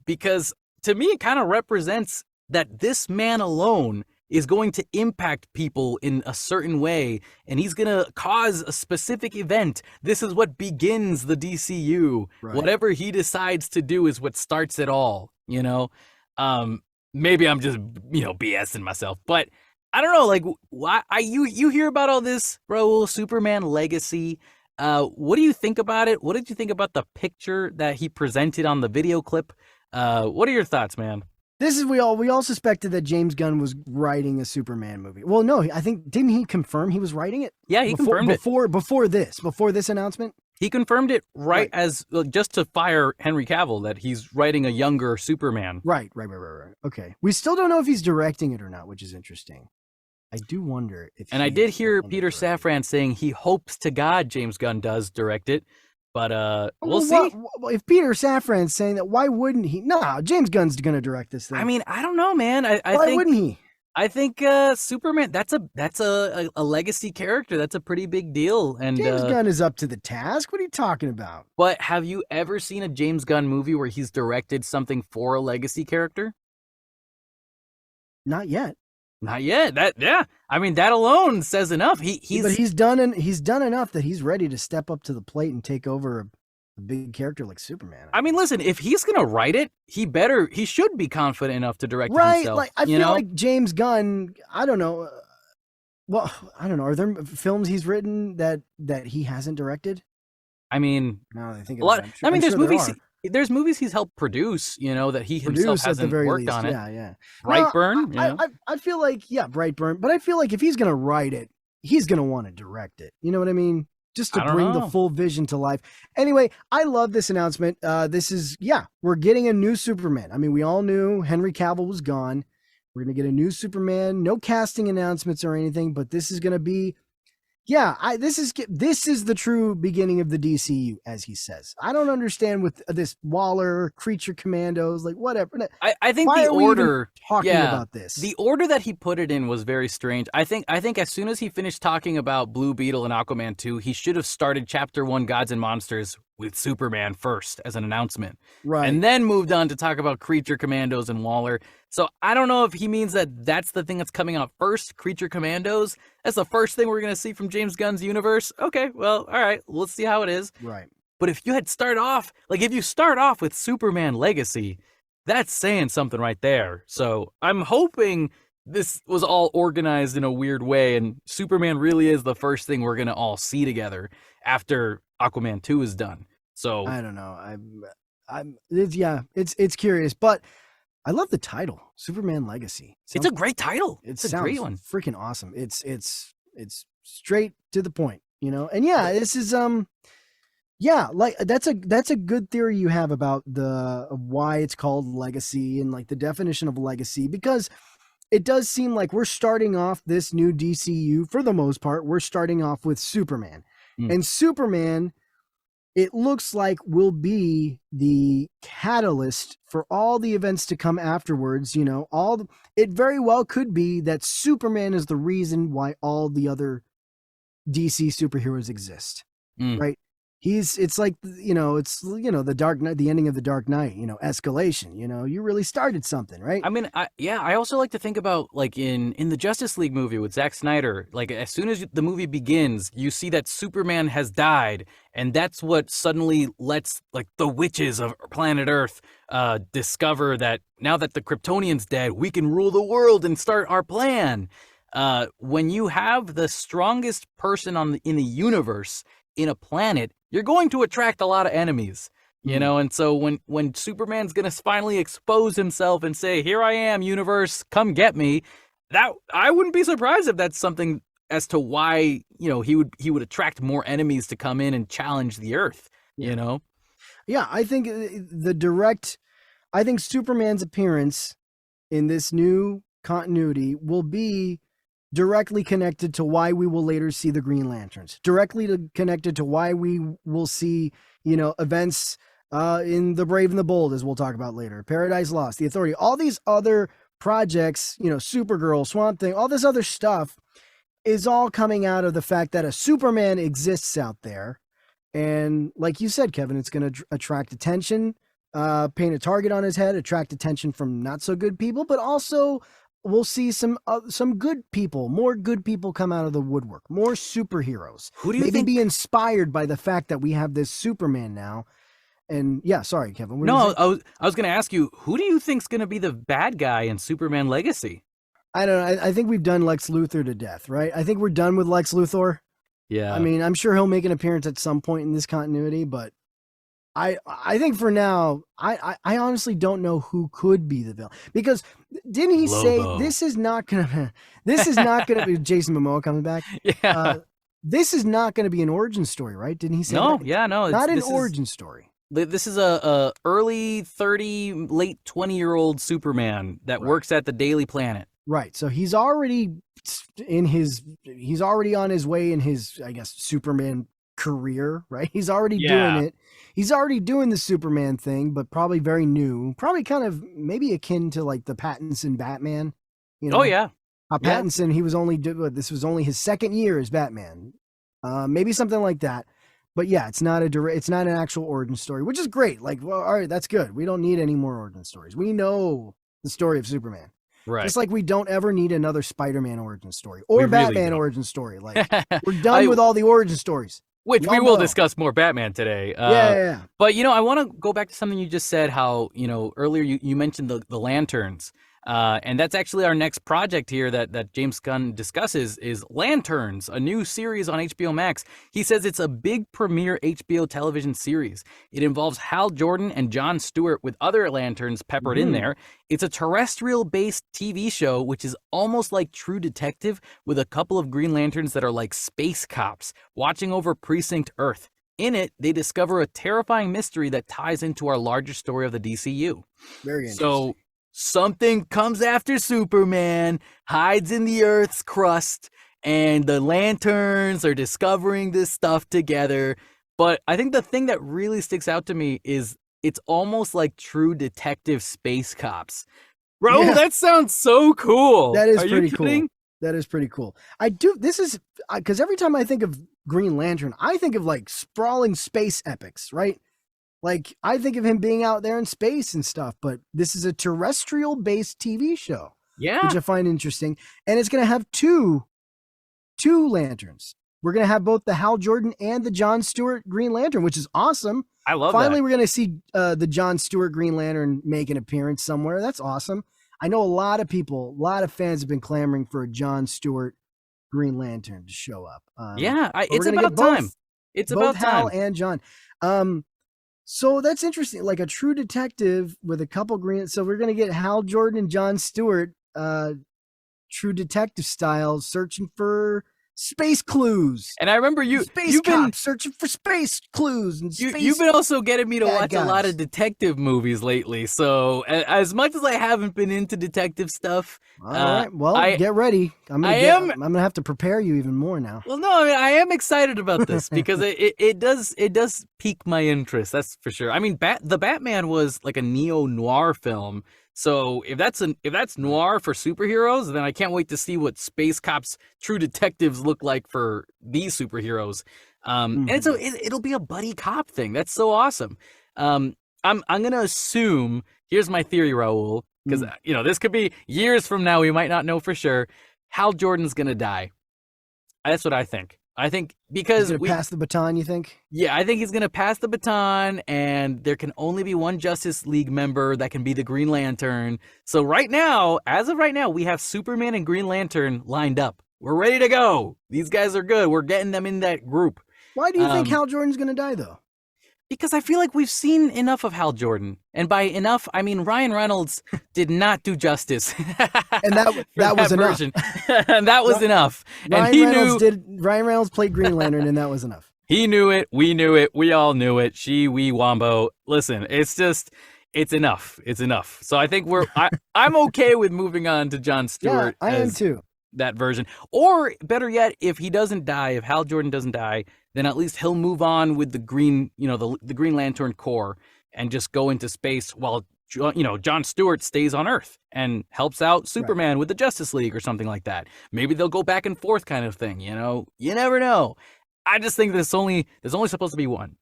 because to me it kind of represents that this man alone is going to impact people in a certain way, and he's going to cause a specific event. This is what begins the DCU. Right. Whatever he decides to do is what starts it all, maybe I'm just, BSing myself, but I don't know, like, why you hear about all this, bro, Superman Legacy. What do you think about it? What did you think about the picture that he presented on the video clip? What are your thoughts, man? This is we all suspected that James Gunn was writing a Superman movie. Well, no, I think didn't he confirm he was writing it? Yeah, he confirmed it before this announcement. He confirmed it right as just to fire Henry Cavill that he's writing a younger Superman. Right. Okay, we still don't know if he's directing it or not, which is interesting. I do wonder if. And I did hear Peter Safran saying he hopes to God James Gunn does direct it. But we'll see. If Peter Safran's saying that, why wouldn't he? No, James Gunn's going to direct this thing. I mean, I don't know, man. Why wouldn't he? I think Superman. That's a legacy character. That's a pretty big deal. And James Gunn is up to the task. What are you talking about? But have you ever seen a James Gunn movie where he's directed something for a legacy character? Not yet. Not yet. I mean, that alone says enough. He's done enough that he's ready to step up to the plate and take over a big character like Superman. I mean, listen, if he's gonna write it, he should be confident enough to direct it himself. Like I feel like James Gunn. I don't know. Well, I don't know. Are there films he's written that he hasn't directed? I mean, now that I think a lot. I mean, there's movies. There's movies he's helped produce, that he himself hasn't worked least. on it. Yeah. Brightburn. I feel like, Brightburn. But I feel like if he's going to write it, he's going to want to direct it. You know what I mean? Just to bring the full vision to life. Anyway, I love this announcement. We're getting a new Superman. I mean, we all knew Henry Cavill was gone. We're going to get a new Superman. No casting announcements or anything, but this is going to be... this is the true beginning of the DCU, as he says. I don't understand with this Waller, Creature Commandos, like whatever. I think the order talking about this. The order that he put it in was very strange. I think as soon as he finished talking about Blue Beetle and Aquaman 2, he should have started Chapter 1 Gods and Monsters with Superman first as an announcement. Right. And then moved on to talk about Creature Commandos and Waller. So I don't know if he means that that's the thing that's coming out first, Creature Commandos. That's the first thing we're going to see from James Gunn's universe. Okay, well, all right, let's see how it is. Right. But if you start off with Superman Legacy, that's saying something right there. So I'm hoping this was all organized in a weird way and Superman really is the first thing we're going to all see together after Aquaman 2 is done. So I don't know. It's curious, but I love the title, Superman Legacy. It's a great title. It's a great one. Freaking awesome. It's straight to the point, And this is like that's a good theory you have about why it's called Legacy and like the definition of legacy, because it does seem like we're starting off this new DCU for the most part. We're starting off with Superman. And Superman, it looks like, will be the catalyst for all the events to come afterwards. It very well could be that Superman is the reason why all the other DC superheroes exist, right? It's like, the Dark Knight, the ending of the Dark Knight, escalation, you really started something, right? I mean, I also like to think about like in the Justice League movie with Zack Snyder, like as soon as the movie begins, you see that Superman has died. And that's what suddenly lets like the witches of planet Earth discover that now that the Kryptonian's dead, we can rule the world and start our plan. When you have the strongest person in the universe in a planet, you're going to attract a lot of enemies, and so when Superman's going to finally expose himself and say, here I am, universe, come get me, that I wouldn't be surprised if that's something as to why, he would attract more enemies to come in and challenge the Earth, Yeah, I think I think Superman's appearance in this new continuity will be directly connected to why we will later see the Green Lanterns, connected to why we will see, events in The Brave and the Bold, as we'll talk about later, Paradise Lost, The Authority, all these other projects, Supergirl, Swamp Thing, all this other stuff is all coming out of the fact that a Superman exists out there. And like you said, Kevin, it's going to attract attention, paint a target on his head, attract attention from not so good people, but also we'll see some good people, more good people come out of the woodwork, more superheroes. Who do you think? Be inspired by the fact that we have this Superman now. And sorry, Kevin. No, I was going to ask you, who do you think's going to be the bad guy in Superman Legacy? I don't know. I think we've done Lex Luthor to death, right? I think we're done with Lex Luthor. Yeah. I mean, I'm sure he'll make an appearance at some point in this continuity, but I think for now, I honestly don't know who could be the villain, because didn't he say Lobo. this is not gonna be Jason Momoa coming back? Yeah. This is not gonna be an origin story, right? Didn't he say No, that? yeah, no. Not an origin story. This is a early 30, late 20-year-old Superman that works at the Daily Planet. Right. So he's already on his way in his, I guess, Superman career, right? He's already doing it. He's already doing the Superman thing, but probably very new. Probably kind of maybe akin to like the Pattinson Batman. You know? Oh yeah. Pattinson, this was only his second year as Batman. Maybe something like that. But yeah, it's not an actual origin story, which is great. Like, well, all right, that's good. We don't need any more origin stories. We know the story of Superman. Right. Just like we don't ever need another Spider-Man origin story or Batman origin story. Like, we're done with all the origin stories. Which we will discuss more Batman today. Yeah. But, I want to go back to something you just said, how, earlier you mentioned the lanterns. And that's actually our next project here that James Gunn discusses is Lanterns, a new series on HBO Max. He says it's a big premiere HBO television series. It involves Hal Jordan and Jon Stewart with other Lanterns peppered in there. It's a terrestrial-based TV show, which is almost like True Detective, with a couple of Green Lanterns that are like space cops watching over Precinct Earth. In it, they discover a terrifying mystery that ties into our larger story of the DCU. Very interesting. So something comes after Superman, hides in the Earth's crust, and the Lanterns are discovering this stuff together. But I think the thing that really sticks out to me is it's almost like True Detective Space Cops. Bro, that sounds so cool. That is pretty cool. That is pretty cool. This is because every time I think of Green Lantern, I think of like sprawling space epics, right? Like, I think of him being out there in space and stuff, but this is a terrestrial-based TV show. Yeah. Which I find interesting. And it's going to have two Lanterns. We're going to have both the Hal Jordan and the Jon Stewart Green Lantern, which is awesome. I love Finally, we're going to see the Jon Stewart Green Lantern make an appearance somewhere. That's awesome. I know a lot of fans have been clamoring for a Jon Stewart Green Lantern to show up. It's about time. It's about time. Hal and Jon. So that's interesting. Like a True Detective with a couple green. So we're going to get Hal Jordan and Jon Stewart, True Detective style, searching for space clues. And I remember you've been searching for space clues. And you've been also getting me to watch a lot of detective movies lately. So as much as I haven't been into detective stuff, all right. Well, get ready. I'm gonna have to prepare you even more now. Well, no, I mean, I am excited about this because it does pique my interest. That's for sure. I mean, the Batman was like a neo-noir film. So if that's noir for superheroes, then I can't wait to see what space cops, true detectives look like for these superheroes. And it'll be a buddy cop thing. That's so awesome. I'm gonna assume. Here's my theory, Raul, because this could be years from now. We might not know for sure. Hal Jordan's gonna die. That's what I think. I think because he's gonna pass the baton, you think? Yeah, I think he's gonna pass the baton, and there can only be one Justice League member that can be the Green Lantern. So as of right now, we have Superman and Green Lantern lined up. We're ready to go. These guys are good. We're getting them in that group. Why do you think Hal Jordan's gonna die, though? Because I feel like we've seen enough of Hal Jordan. And by enough, I mean Ryan Reynolds did not do justice. And that was enough. And that was enough. Ryan Reynolds played Green Lantern, and that was enough. He knew it. We knew it. We all knew it. We, Wombo. Listen, it's enough. It's enough. So I think I'm okay with moving on to Jon Stewart. Yeah, I am too. That version. Or better yet, if Hal Jordan doesn't die, then at least he'll move on with the Green, the Green Lantern Corps and just go into space while, Jon Stewart stays on Earth and helps out Superman with the Justice League or something like that. Maybe they'll go back and forth kind of thing, You never know. I just think there's only supposed to be one.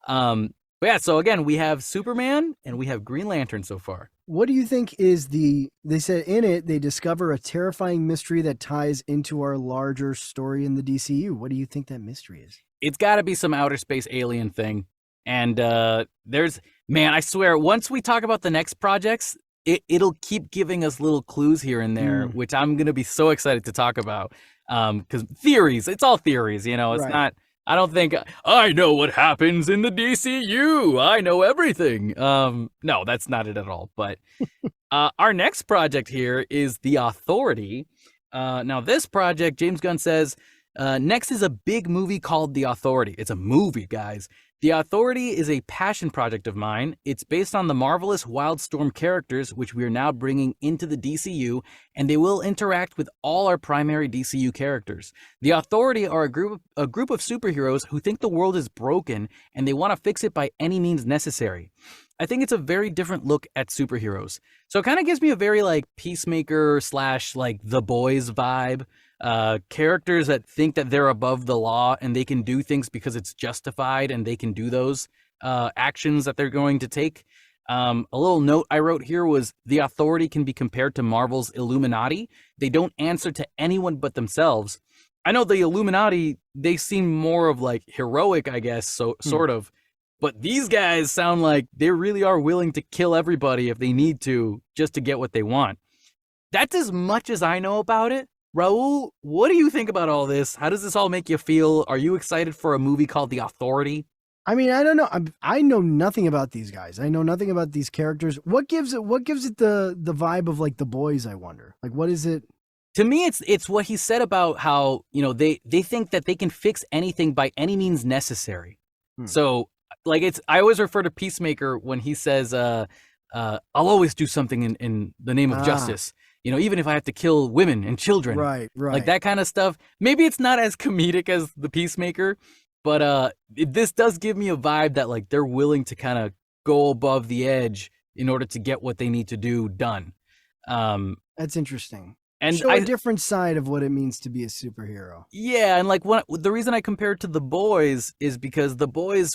But yeah, so again, we have Superman and we have Green Lantern so far. What do you think is they said in it, they discover a terrifying mystery that ties into our larger story in the DCU. What do you think that mystery is? It's got to be some outer space alien thing. And I swear, once we talk about the next projects, it'll keep giving us little clues here and there, which I'm going to be so excited to talk about. Because theories, it's all theories, it's not I don't think I know what happens in the DCU. I know everything. No, that's not it at all. But our next project here is The Authority. Now, this project, James Gunn says, next is a big movie called The Authority. It's a movie, guys. The Authority is a passion project of mine. It's based on the marvelous Wildstorm characters, which we are now bringing into the DCU, and they will interact with all our primary DCU characters. The Authority are a group of superheroes who think the world is broken and they want to fix it by any means necessary. I think it's a very different look at superheroes. So it kind of gives me a very like Peacemaker / like The Boys vibe. Characters that think that they're above the law and they can do things because it's justified and they can do those actions that they're going to take. A little note I wrote here was the Authority can be compared to Marvel's Illuminati. They don't answer to anyone but themselves. I know the Illuminati, they seem more of like heroic, I guess, so sort of. But these guys sound like they really are willing to kill everybody if they need to just to get what they want. That's as much as I know about it. Raul, what do you think about all this? How does this all make you feel? Are you excited for a movie called The Authority? I mean, I don't know. I know nothing about these guys. I know nothing about these characters. What gives it the vibe of like The Boys, I wonder? Like, what is it? To me, it's what he said about how, they think that they can fix anything by any means necessary. So like I always refer to Peacemaker when he says, I'll always do something in the name of justice. Even if I have to kill women and children. Right. Like that kind of stuff. Maybe it's not as comedic as the Peacemaker, but this does give me a vibe that like they're willing to kind of go above the edge in order to get what they need to do done. That's interesting. And show a different side of what it means to be a superhero. Yeah, and like the reason I compared to The Boys is because The Boys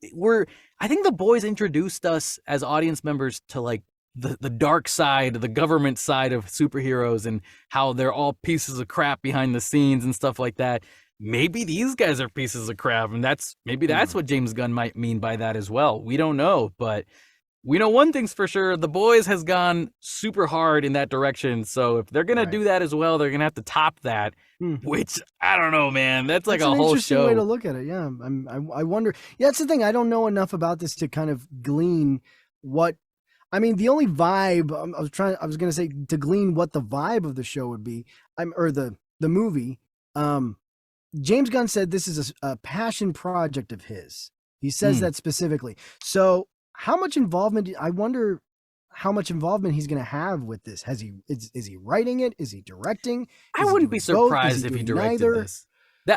I think The Boys introduced us as audience members to like the dark side, the government side of superheroes and how they're all pieces of crap behind the scenes and stuff like that. Maybe these guys are pieces of crap, and that's what James Gunn might mean by that as well. We don't know, but we know one thing's for sure. The Boys has gone super hard in that direction. So if they're going to do that as well, they're going to have to top that, which I don't know, man. That's like a whole show. Way to look at it. Yeah. I wonder. Yeah, that's the thing. I don't know enough about this to kind of glean what, I mean, the only vibe I was going to say to glean what the vibe of the show would be, or the movie. James Gunn said this is a passion project of his. He says that specifically. So, how much involvement? I wonder how much involvement he's going to have with this. Is he writing it? Is he directing? I wouldn't be surprised if he directed this.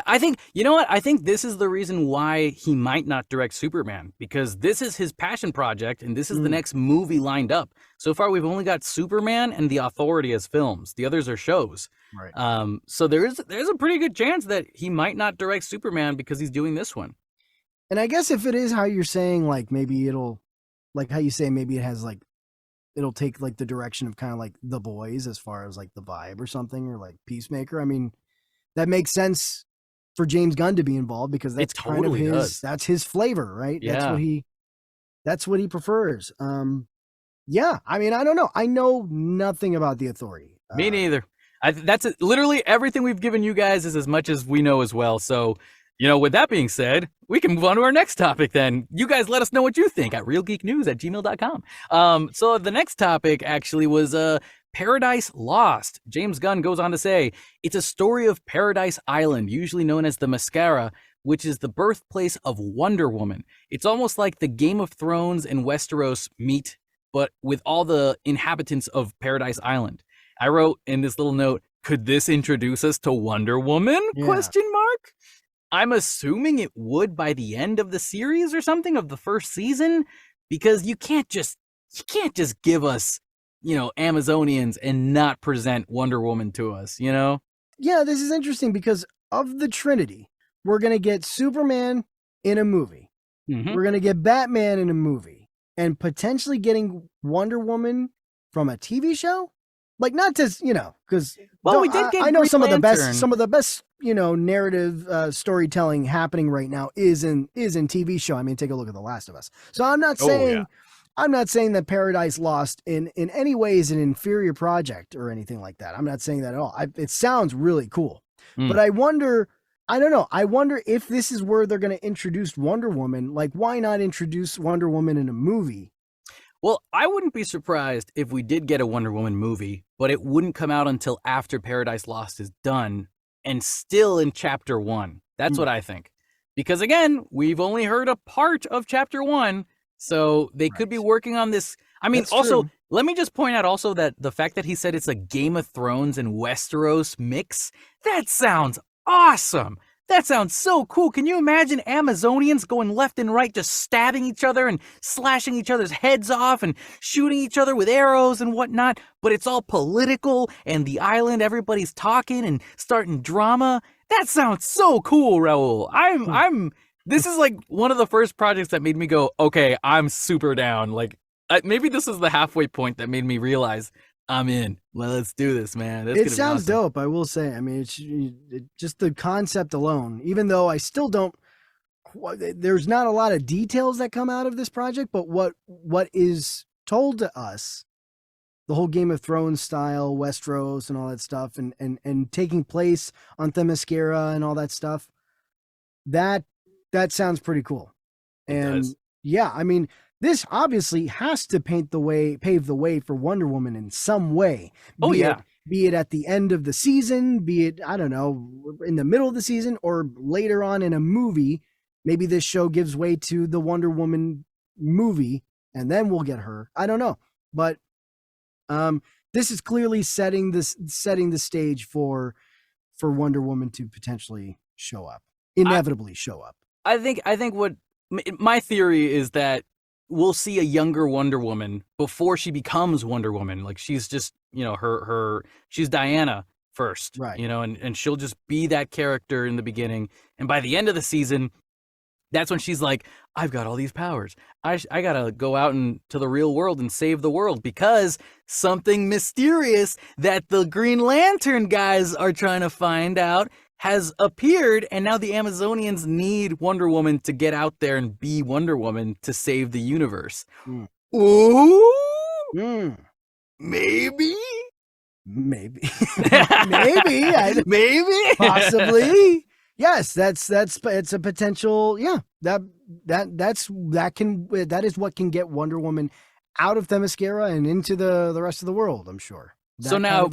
I think, you know what? I think this is the reason why he might not direct Superman, because this is his passion project and this is the next movie lined up. So far, we've only got Superman and The Authority as films. The others are shows. Right. So there's a pretty good chance that he might not direct Superman because he's doing this one. And I guess if it is how you're saying, like maybe it'll, like how you say, maybe it has like, it'll take like the direction of kind of like The Boys as far as like the vibe or something, or like Peacemaker. I mean, that makes sense for James Gunn to be involved because that's kind of his, that's his flavor, right? Yeah. That's what he prefers. Yeah. I mean, I don't know. I know nothing about The Authority. Me neither. That's it. Literally everything we've given you guys is as much as we know as well. So, with that being said, we can move on to our next topic then. You guys let us know what you think at realgeeknews@gmail.com. So the next topic actually was Paradise Lost. James Gunn goes on to say, it's a story of Paradise Island, usually known as the Mascara, which is the birthplace of Wonder Woman. It's almost like the Game of Thrones and Westeros meet, but with all the inhabitants of Paradise Island. I wrote in this little note, could this introduce us to Wonder Woman? Yeah. ? I'm assuming it would by the end of the series or something of the first season, because you can't just give us, Amazonians and not present Wonder Woman to us, Yeah, this is interesting because of the Trinity, we're going to get Superman in a movie. We're going to get Batman in a movie, and potentially getting Wonder Woman from a TV show. Like, not to, because we did get I know Green some Lantern. of the best, narrative storytelling happening right now is in TV show. I mean, take a look at The Last of Us. So I'm not saying that Paradise Lost in any way is an inferior project or anything like that. I'm not saying that at all. It sounds really cool, but I wonder I don't know. I wonder if this is where they're going to introduce Wonder Woman. Like, why not introduce Wonder Woman in a movie? Well, I wouldn't be surprised if we did get a Wonder Woman movie, but it wouldn't come out until after Paradise Lost is done and still in chapter 1. That's what I think. Because again, we've only heard a part of chapter 1, so they could be working on this. I mean, also, let me just point out also that the fact that he said it's a Game of Thrones and Westeros mix, that sounds awesome. That sounds so cool. Can you imagine Amazonians going left and right, just stabbing each other and slashing each other's heads off and shooting each other with arrows and whatnot? But it's all political, and the island, everybody's talking and starting drama. That sounds so cool, Raul. This is like one of the first projects that made me go, okay, I'm super down. Like, maybe this is the halfway point that made me realize I'm in. Well, let's do this, man. It sounds dope, I will say. I mean, it's just the concept alone, even though I still don't, there's not a lot of details that come out of this project, but what is told to us, the whole Game of Thrones style, Westeros and all that stuff, and taking place on Themyscira and all that stuff, that sounds pretty cool. And yeah, I mean, this obviously has to pave the way for Wonder Woman in some way. Be it at the end of the season, be it, I don't know, in the middle of the season, or later on in a movie. Maybe this show gives way to the Wonder Woman movie, and then we'll get her. I don't know, but this is clearly setting the stage for Wonder Woman to potentially inevitably show up. I think what my theory is that we'll see a younger Wonder Woman before she becomes Wonder Woman. Like, she's just, she's Diana first, right? And she'll just be that character in the beginning. And by the end of the season, that's when she's like, I've got all these powers. I gotta go out into the real world and save the world because something mysterious that the Green Lantern guys are trying to find out has appeared, and now the Amazonians need Wonder Woman to get out there and be Wonder Woman to save the universe. Ooh, maybe, maybe, possibly. Yes, it's a potential. Yeah, that is what can get Wonder Woman out of Themyscira and into the rest of the world, I'm sure. So now,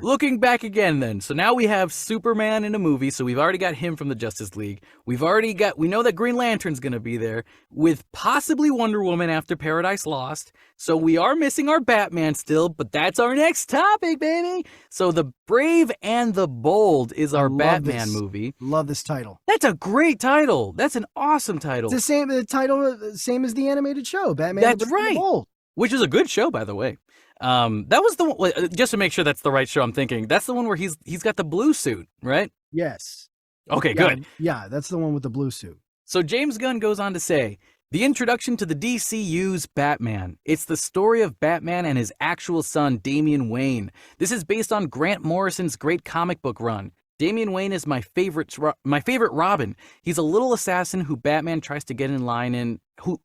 looking back again then, so now we have Superman in a movie, so we've already got him from the Justice League. We know that Green Lantern's going to be there, with possibly Wonder Woman after Paradise Lost. So we are missing our Batman still, but that's our next topic, baby. So The Brave and the Bold is our Batman movie. Love this title. That's a great title. That's an awesome title. It's the same as the animated show, Batman. That's right. Bold. Which is a good show, by the way. That was the one, just to make sure that's the right show I'm thinking. That's the one where he's got the blue suit, right? Yes. Okay, good. Yeah, that's the one with the blue suit. So James Gunn goes on to say, the introduction to the DCU's Batman. It's the story of Batman and his actual son, Damian Wayne. This is based on Grant Morrison's great comic book run. Damian Wayne is my favorite Robin. He's a little assassin who Batman tries to get in line and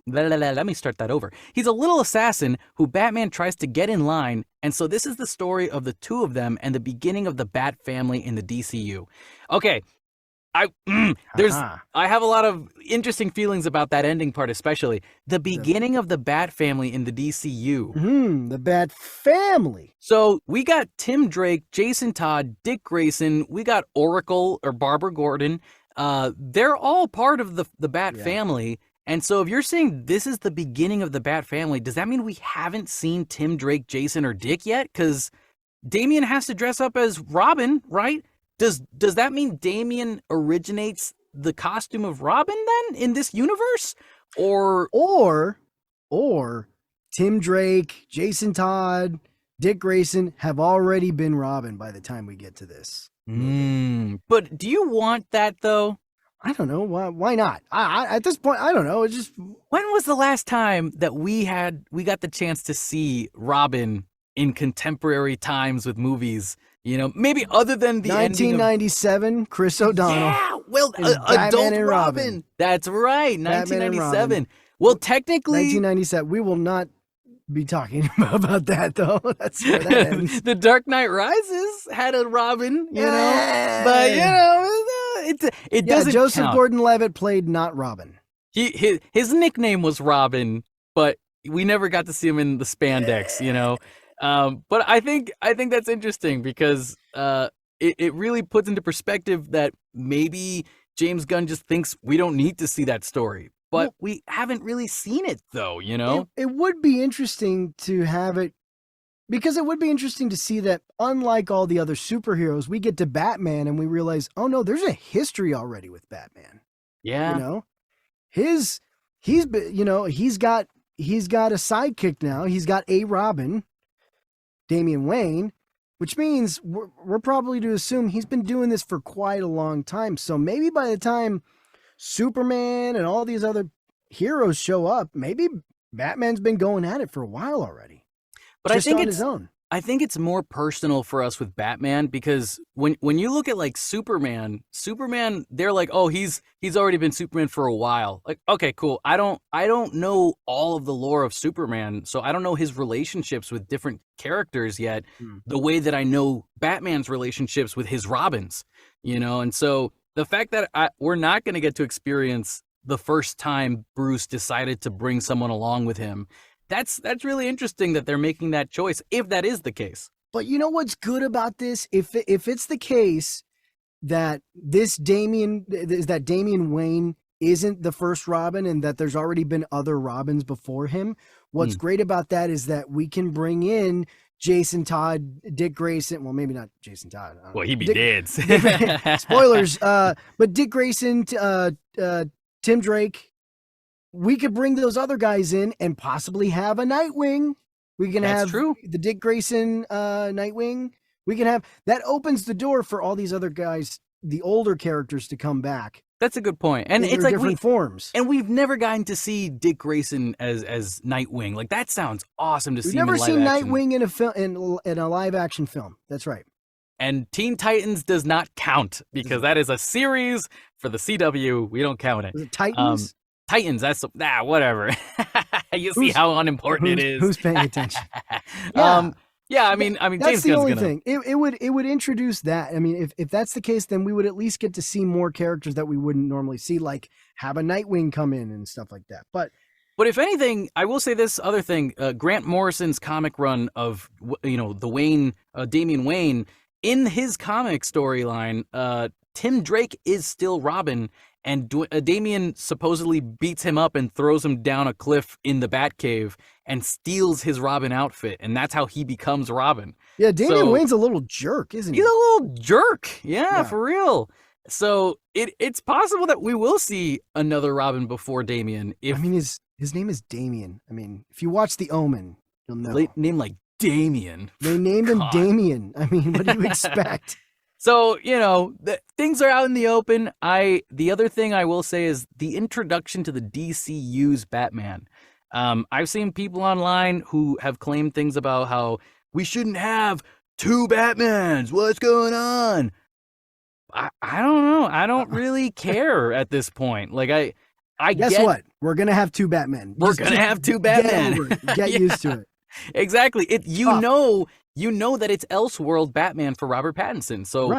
let me start that over. He's a little assassin who Batman tries to get in line, and so this is the story of the two of them and the beginning of the Bat family in the DCU. Okay, I have a lot of interesting feelings about that ending part, especially the beginning of the Bat family in the DCU. The Bat family. So we got Tim Drake, Jason Todd, Dick Grayson. We got Oracle or Barbara Gordon. They're all part of the Bat family. And so if you're saying this is the beginning of the Bat family, does that mean we haven't seen Tim Drake, Jason, or Dick yet? Because Damian has to dress up as Robin, right? Does that mean Damian originates the costume of Robin then in this universe? Or Tim Drake, Jason Todd, Dick Grayson have already been Robin by the time we get to this. But do you want that though? I don't know. Why not? I at this point, I don't know. It's just, when was the last time that we got the chance to see Robin in contemporary times with movies? Maybe other than the 1997, Chris O'Donnell. Yeah, well, adult Robin. That's right, 1997. Well, technically, 1997. We will not be talking about that though. That's where that ends. The Dark Knight Rises had a Robin, but It doesn't Joseph count. Gordon-Levitt played not Robin. His nickname was Robin, but we never got to see him in the spandex, you know. But I think that's interesting because it really puts into perspective that maybe James Gunn just thinks we don't need to see that story. But we haven't really seen it, though, you know? It would be interesting to have it, because it would be interesting to see that, unlike all the other superheroes, we get to Batman and we realize, oh no, there's a history already with Batman. Yeah. You know? He's got a sidekick now. He's got a Robin, Damian Wayne, which means we're probably to assume he's been doing this for quite a long time. So maybe by the time Superman and all these other heroes show up, maybe Batman's been going at it for a while already. But just on his own. I think it's more personal for us with Batman, because when you look at like Superman, they're like, oh, he's already been Superman for a while. Like, okay, cool. I don't know all of the lore of Superman, so I don't know his relationships with different characters yet, the way that I know Batman's relationships with his Robins, you know? And so the fact that we're not going to get to experience the first time Bruce decided to bring someone along with him, that's really interesting that they're making that choice, if that is the case. But you know what's good about this? If it's the case that Damian Wayne isn't the first Robin and that there's already been other Robins before him, what's great about that is that we can bring in Jason Todd, Dick Grayson. Well, maybe not Jason Todd. Well, he'd be dead. Spoilers. But Dick Grayson, Tim Drake. We could bring those other guys in and possibly have a Nightwing. We can have the Dick Grayson Nightwing. We can have that. Opens the door for all these other guys, the older characters, to come back. That's a good point. And it's like different forms. And we've never gotten to see Dick Grayson as Nightwing. Like, that sounds awesome to see. We've never seen Nightwing in a film, in a live action film. That's right. And Teen Titans does not count because that is a series for the CW. We don't count it. Was it Titans? Titans, that's whatever. You see how unimportant it is. Who's paying attention? Yeah, I mean, that's James the Gunn's only thing. It would introduce that. I mean, if that's the case, then we would at least get to see more characters that we wouldn't normally see, like have a Nightwing come in and stuff like that. But if anything, I will say this other thing: Grant Morrison's comic run of the Wayne, Damian Wayne, in his comic storyline, Tim Drake is still Robin. And Damian supposedly beats him up and throws him down a cliff in the Batcave and steals his Robin outfit. And that's how he becomes Robin. Yeah, Damian Wayne's a little jerk, isn't he? He's a little jerk. Yeah, for real. So it's possible that we will see another Robin before Damian. I mean, his name is Damian. I mean, if you watch The Omen, you'll know. Name like Damian. They named him Damian. I mean, what do you expect? So, things are out in the open. The other thing I will say is the introduction to the DCU's Batman. I've seen people online who have claimed things about how we shouldn't have two Batmans. What's going on? I don't know. I don't really care at this point. Like, I guess what? We're gonna have two Batmen. We're gonna have two Batmen. Get used to it. Exactly. You know that it's Elseworld Batman for Robert Pattinson, so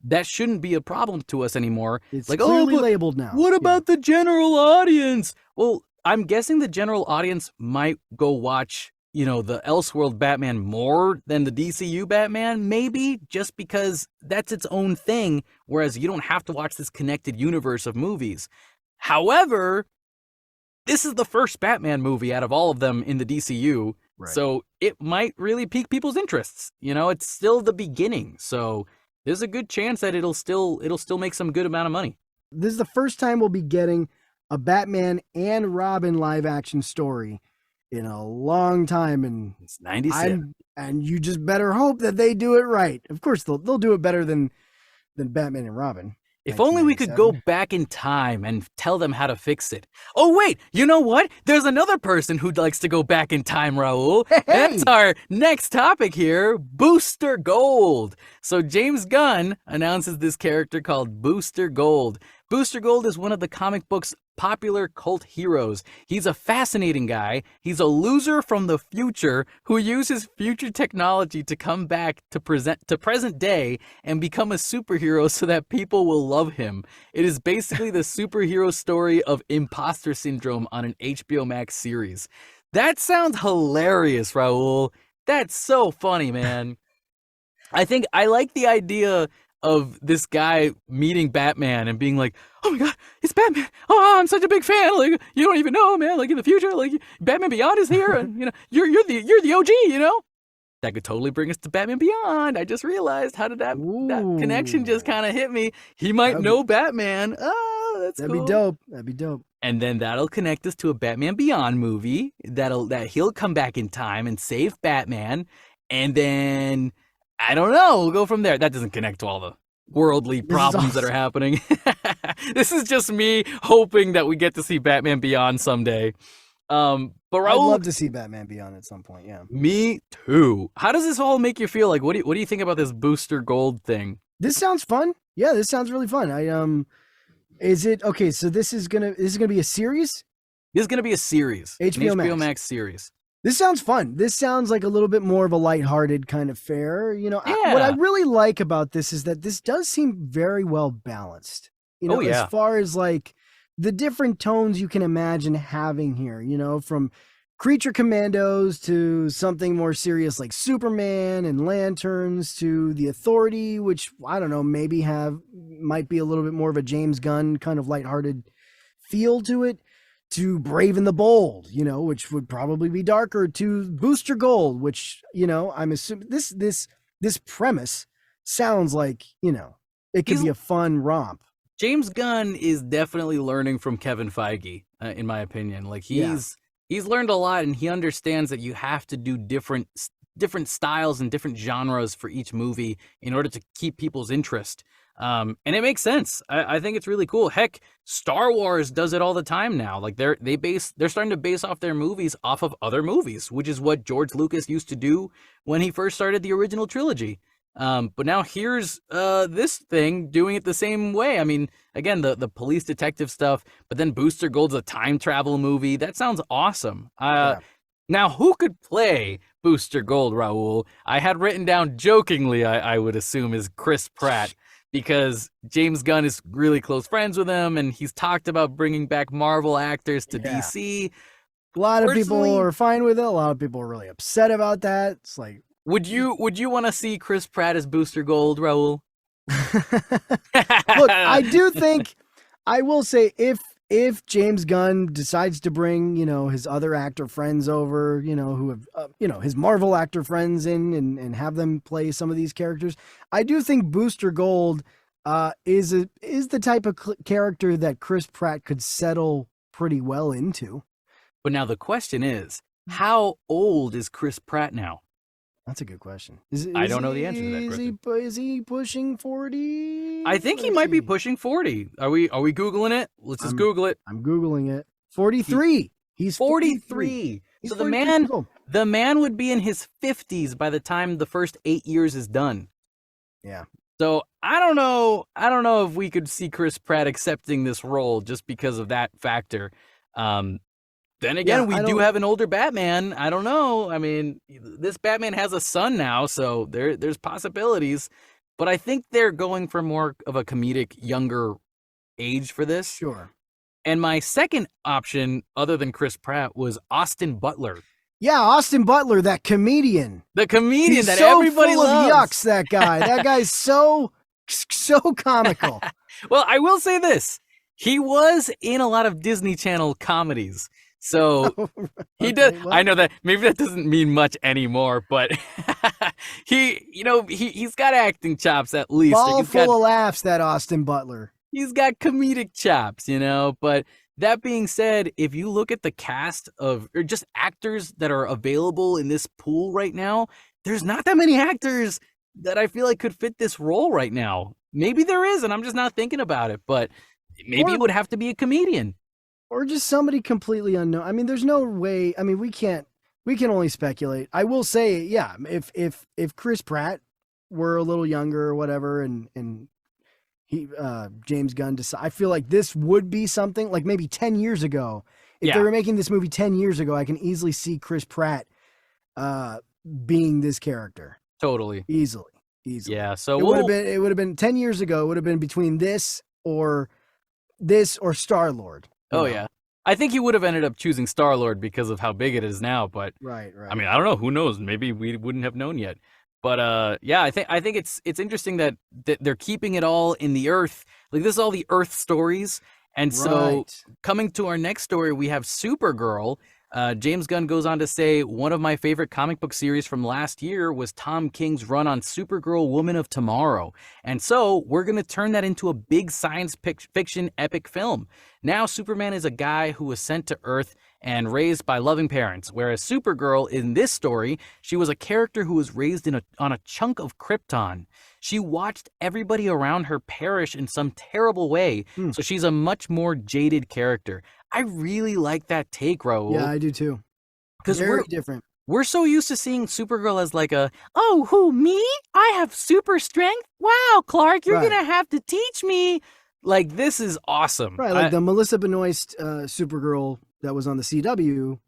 that shouldn't be a problem to us anymore. It's like clearly labeled now. What about the general audience? Well, I'm guessing the general audience might go watch, the Elseworld Batman more than the DCU Batman, maybe just because that's its own thing, whereas you don't have to watch this connected universe of movies. However, this is the first Batman movie out of all of them in the DCU. Right. So it might really pique people's interests. It's still the beginning. So there's a good chance that it'll still make some good amount of money. This is the first time we'll be getting a Batman and Robin live action story in a long time. And it's 97. And you just better hope that they do it right. Of course, they'll do it better than Batman and Robin. If only we could go back in time and tell them how to fix it. Oh, wait, you know what? There's another person who likes to go back in time, Raul. Hey. That's our next topic here, Booster Gold. So James Gunn announces this character called Booster Gold. Booster Gold is one of the comic book's popular cult heroes. He's a fascinating guy. He's a loser from the future who uses future technology to come back to present day and become a superhero so that people will love him. It is basically the superhero story of imposter syndrome on an HBO Max series. That sounds hilarious, Raul. That's so funny, man. I think I like the idea of this guy meeting Batman and being like, "Oh my god, it's Batman! Oh, I'm such a big fan! Like, you don't even know, man. Like in the future, like Batman Beyond is here, and you're the OG. You know." That could totally bring us to Batman Beyond. I just realized, how did that connection just kind of hit me? He might know Batman. Oh, that's cool. That'd be dope. That'd be dope. And then that'll connect us to a Batman Beyond movie that he'll come back in time and save Batman, and then I don't know, we'll go from there. That doesn't connect to all the worldly problems that are happening. This is just me hoping that we get to see Batman Beyond someday. But Raul, I'd love to see Batman Beyond at some point. Yeah, me too. How does this all make you feel? Like, what do you think about this Booster Gold thing? This sounds fun. Yeah, this sounds really fun. Is it okay? So this is gonna be a series. This is gonna be a series. HBO Max series. This sounds fun. This sounds like a little bit more of a lighthearted kind of fare. Yeah. What I really like about this is that this does seem very well balanced. As far as like the different tones you can imagine having here, from creature commandos to something more serious like Superman and Lanterns to the Authority, which I don't know, might be a little bit more of a James Gunn kind of lighthearted feel to it, to Brave and the Bold, which would probably be darker, to Booster Gold, which, I'm assuming this premise sounds like, it could be a fun romp. James Gunn is definitely learning from Kevin Feige, in my opinion. Like he's learned a lot, and he understands that you have to do different styles and different genres for each movie in order to keep people's interest. And it makes sense. I think it's really cool. Heck, Star Wars does it all the time now. Like they're starting to base off their movies off of other movies, which is what George Lucas used to do when he first started the original trilogy. But now here's this thing doing it the same way. I mean, again, the police detective stuff, but then Booster Gold's a time travel movie. That sounds awesome. Now, who could play Booster Gold, Raul? I had written down jokingly, I would assume, is Chris Pratt, because James Gunn is really close friends with him, and he's talked about bringing back Marvel actors to DC. A lot of people are fine with it. A lot of people are really upset about that. It's like, would you want to see Chris Pratt as Booster Gold, Raul? Look, I do think, I will say, if James Gunn decides to bring, his other actor friends over, who have, his Marvel actor friends in and have them play some of these characters, I do think Booster Gold is the type of character that Chris Pratt could settle pretty well into. But now the question is, how old is Chris Pratt now? That's a good question. I don't know the answer to that question. Is he pushing 40? I think he might be pushing 40. Are we Googling it? Let's just Google it. I'm Googling it. 43. He's 43. So the man would be in his 50s by the time the first 8 years is done. Yeah. So I don't know if we could see Chris Pratt accepting this role just because of that factor. Then again, we do have an older Batman. I don't know. I mean, this Batman has a son now, so there's possibilities. But I think they're going for more of a comedic, younger age for this. Sure. And my second option, other than Chris Pratt, was Austin Butler. Yeah, Austin Butler, that comedian. The comedian He's that so everybody full loves. Of yucks, that guy. That guy's so comical. Well, I will say this. He was in a lot of Disney Channel comedies. So he does. Well, I know that maybe that doesn't mean much anymore, but he's got acting chops at least. Ball full of laughs, that Austin Butler. He's got comedic chops, But that being said, if you look at the cast or just actors that are available in this pool right now, there's not that many actors that I feel like could fit this role right now. Maybe there is, and I'm just not thinking about it. But maybe it would have to be a comedian. Or just somebody completely unknown. I mean, there's no way. I mean, we can only speculate. I will say, yeah, if Chris Pratt were a little younger or whatever, and James Gunn I feel like this would be something like maybe 10 years ago. If they Yeah, were making this movie 10 years ago, I can easily see Chris Pratt being this character. totally. Easily. Yeah, so It would have been 10 years ago, it would have been between this or Star-Lord. oh yeah. I think he would have ended up choosing Star-Lord because of how big it is now, but Right. I mean, I don't know, who knows? Maybe we wouldn't have known yet. But yeah, I think it's interesting that they're keeping it all in the Earth. Like this is all the Earth stories. And so Right. coming to our next story, we have Supergirl. James Gunn goes on to say, one of my favorite comic book series from last year was Tom King's run on Supergirl, Woman of Tomorrow. And so we're going to turn that into a big science fiction epic film. Now Superman is a guy who was sent to Earth and raised by loving parents, whereas Supergirl in this story, she was a character who was raised on a chunk of Krypton. She watched everybody around her perish in some terrible way, so she's a much more jaded character. I really like that take, Raul. Yeah, I do too. Because Very different. We're so used to seeing Supergirl as like oh, who, me? I have super strength? Wow, Clark, you're Right. going to have to teach me. Like, this is awesome. Right, like the Melissa Benoist Supergirl that was on the CW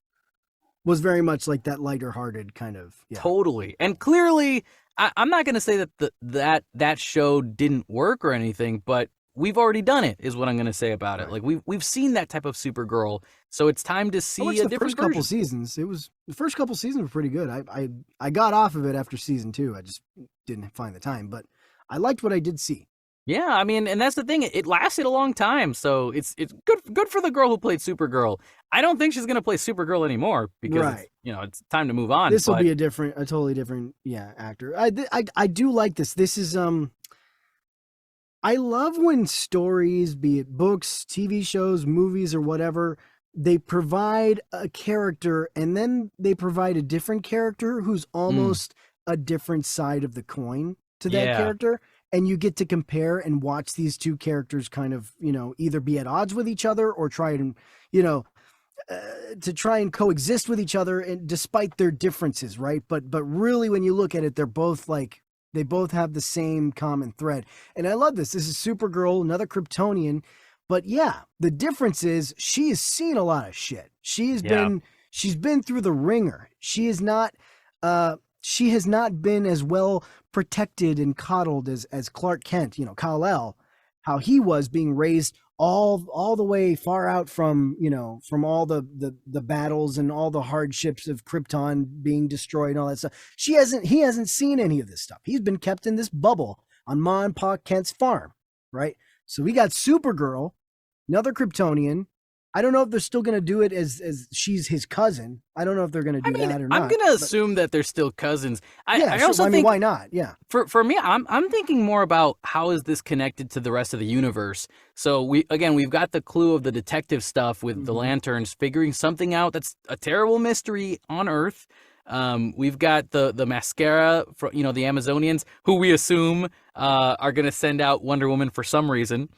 was very much like that lighter-hearted kind of. Yeah. Totally. And clearly, I'm not going to say that that show didn't work or anything, but we've already done it, is what I'm going to say about it. Like we've seen that type of Supergirl, so it's time to see a different the first couple version. seasons. The first couple seasons were pretty good. I got off of it after season 2. I just didn't find the time, but I liked what I did see. Yeah, I mean, and that's the thing. It lasted a long time, so it's good for the girl who played Supergirl. I don't think she's going to play Supergirl anymore because it's time to move on. This will be a totally different actor. I do like this. This is I love when stories, be it books, TV shows, movies, or whatever, they provide a character and then they provide a different character who's almost a different side of the coin to that character. And you get to compare and watch these two characters kind of, either be at odds with each other or try and, to try and coexist with each other, and despite their differences, right? But really, when you look at it, they both have the same common thread. And I love this. This is Supergirl, another Kryptonian. But yeah, the difference is she has seen a lot of shit. She's been through the ringer. She has not been as well protected and coddled as Clark Kent, Kal-El, how he was being raised all the way far out from all the battles and all the hardships of Krypton being destroyed and all that stuff. He hasn't seen any of this stuff. He's been kept in this bubble on Ma and Pa Kent's farm, right? So we got Supergirl, another Kryptonian. I don't know if they're still going to do it as she's his cousin. I don't know if they're going to do that or not. I'm going to assume that they're still cousins. I also think, why not? Yeah. For me, I'm thinking more about how is this connected to the rest of the universe. So we've got the clue of the detective stuff with the lanterns figuring something out that's a terrible mystery on Earth. We've got the mascara for the Amazonians, who we assume are going to send out Wonder Woman for some reason.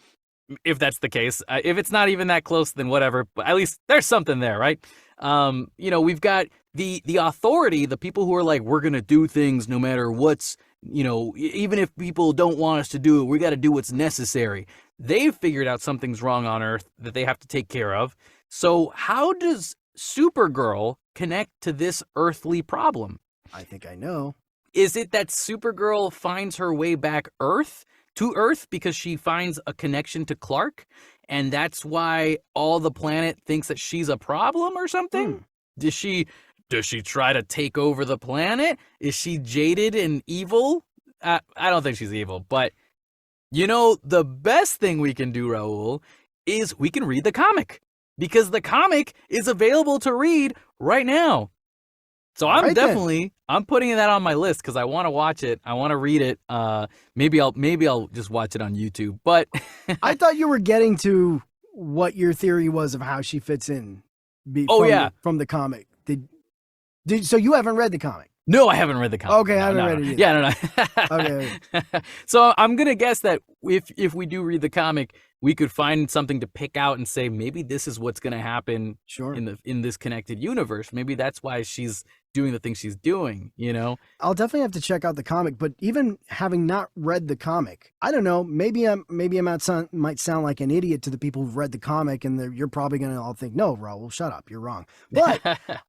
If that's the case, if it's not even that close, then whatever. But at least there's something there, right? We've got the authority, the people who are like, we're gonna do things no matter what's, even if people don't want us to do it, we got to do what's necessary. They've figured out something's wrong on Earth that they have to take care of. So how does Supergirl connect to this earthly problem? I think I know. Is it that Supergirl finds her way back to Earth because she finds a connection to Clark, and that's why all the planet thinks that she's a problem or something? Does she try to take over the planet? Is she jaded and evil? I don't think she's evil, but the best thing we can do, Raul, is we can read the comic, because the comic is available to read right now. So I'm putting that on my list because I want to watch it. I want to read it. Maybe I'll just watch it on YouTube. But I thought you were getting to what your theory was of how she fits in. From the comic. So you haven't read the comic? No, I haven't read the comic. Okay, I haven't read it either. Yeah, no. Okay. So I'm gonna guess that if we do read the comic, we could find something to pick out and say maybe this is what's gonna happen. Sure. In this connected universe. Maybe that's why she's doing the things she's doing, you know? I'll definitely have to check out the comic, but even having not read the comic, I don't know. Maybe I might sound like an idiot to the people who've read the comic, and you're probably going to all think, no, Raul, shut up, you're wrong. But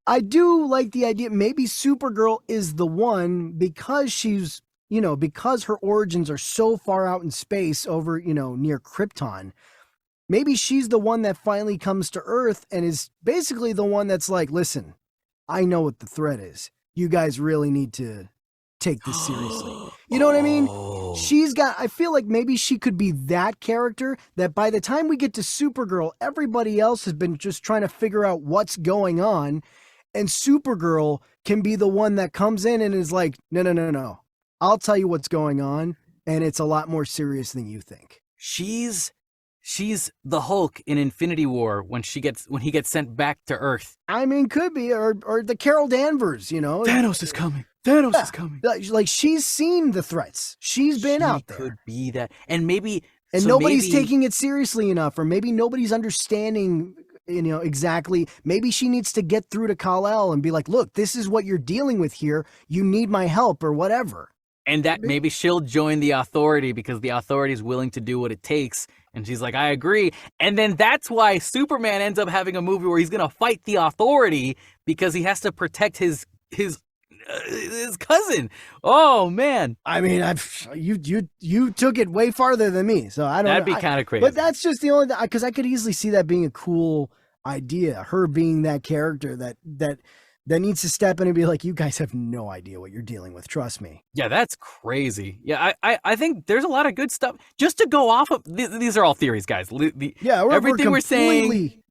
I do like the idea. Maybe Supergirl is the one because she's, because her origins are so far out in space over, near Krypton. Maybe she's the one that finally comes to Earth and is basically the one that's like, listen, I know what the threat is. You guys really need to take this seriously. You know what I mean? I feel like maybe she could be that character that by the time we get to Supergirl, everybody else has been just trying to figure out what's going on. And Supergirl can be the one that comes in and is like, no. I'll tell you what's going on. And it's a lot more serious than you think. She's the Hulk in Infinity War when he gets sent back to Earth. I mean, could be, or the Carol Danvers, Thanos is coming. Thanos is coming. Like she's seen the threats. She's been out there. Could be that, and maybe nobody's taking it seriously enough, or maybe nobody's understanding. Exactly. Maybe she needs to get through to Kal-El and be like, "Look, this is what you're dealing with here. You need my help, or whatever." And that maybe she'll join the Authority because the Authority is willing to do what it takes. And she's like, I agree. And then that's why Superman ends up having a movie where he's going to fight the Authority because he has to protect his cousin. Oh, man. I mean, you took it way farther than me. So I don't know. That'd be kind of crazy. But that's just the only, because I could easily see that being a cool idea. Her being that character that needs to step in and be like, you guys have no idea what you're dealing with. Trust me. Yeah, that's crazy. Yeah, I think there's a lot of good stuff. Just to go off of, these are all theories, guys. Everything we're saying,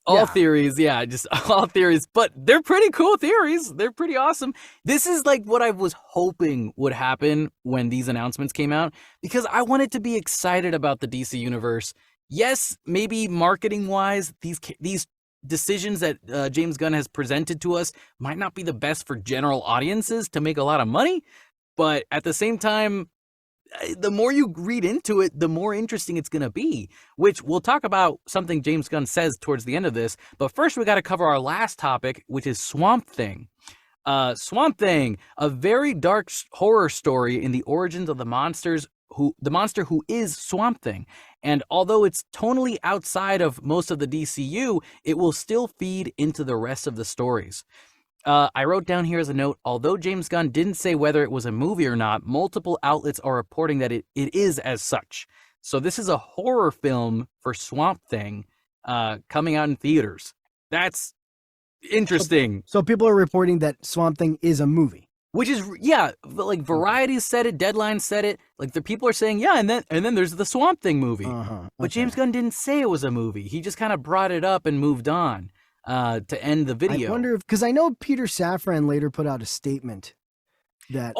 all theories. Yeah, just all theories. But they're pretty cool theories. They're pretty awesome. This is like what I was hoping would happen when these announcements came out, because I wanted to be excited about the DC Universe. Yes, maybe marketing-wise, these decisions that James Gunn has presented to us might not be the best for general audiences to make a lot of money, but at the same time, the more you read into it, the more interesting it's going to be, which we'll talk about something James Gunn says towards the end of this. But first, we got to cover our last topic, which is Swamp Thing. Swamp Thing, a very dark horror story in the origins of the monster who is Swamp Thing. And although it's tonally outside of most of the DCU, it will still feed into the rest of the stories. I wrote down here as a note, although James Gunn didn't say whether it was a movie or not, multiple outlets are reporting that it is as such. So this is a horror film for Swamp Thing coming out in theaters. That's interesting. So people are reporting that Swamp Thing is a movie. Which is, yeah, like Variety said it, Deadline said it. Like the people are saying, yeah, and then there's the Swamp Thing movie. Okay. But James Gunn didn't say it was a movie. He just kind of brought it up and moved on to end the video. I wonder because I know Peter Safran later put out a statement that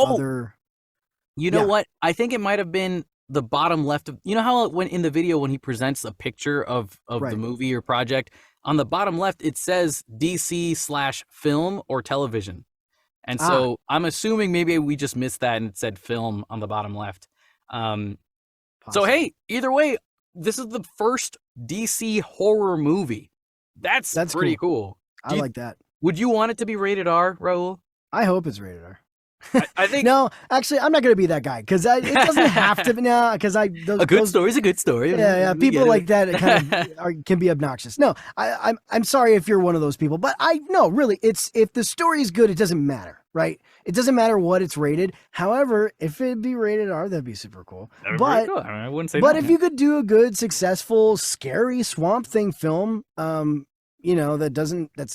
You know what? I think it might have been the bottom left of, you know how when in the video when he presents a picture of the movie or project, on the bottom left it says DC/film or television. And so I'm assuming maybe we just missed that and it said film on the bottom left. So, hey, either way, this is the first DC horror movie. That's pretty cool. I like that. Would you want it to be rated R, Raul? I hope it's rated R. I think no, actually, I'm not going to be that guy because it doesn't have to be now. Because a good story is a good story. Yeah. People like that kind of can be obnoxious. No, I'm sorry if you're one of those people, but really, it's if the story is good, it doesn't matter, right? It doesn't matter what it's rated. However, if it'd be rated R, that'd be super cool. But cool. I wouldn't say. But if you could do a good, successful, scary Swamp Thing film, that's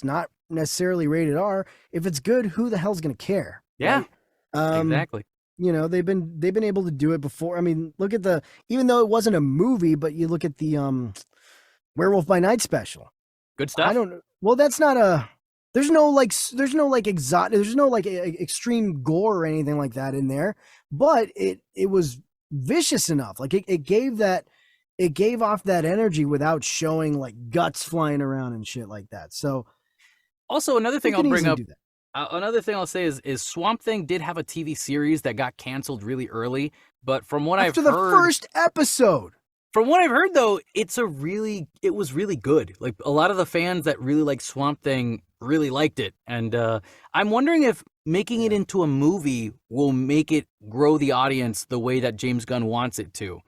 not necessarily rated R. If it's good, who the hell's going to care? Yeah. Right? Exactly. They've been able to do it before. I mean, look at even though it wasn't a movie, but you look at the Werewolf by Night special. Good stuff. Well, that's not there's no exotic, there's no extreme gore or anything like that in there, but it was vicious enough. Like it gave off that energy without showing like guts flying around and shit like that. So also another thing I'll bring up. Another thing I'll say is Swamp Thing did have a TV series that got canceled really early, but from what I've heard, after the first episode, from what I've heard though, it was really good. Like a lot of the fans that really like Swamp Thing really liked it. And I'm wondering if making it into a movie will make it grow the audience the way that James Gunn wants it to.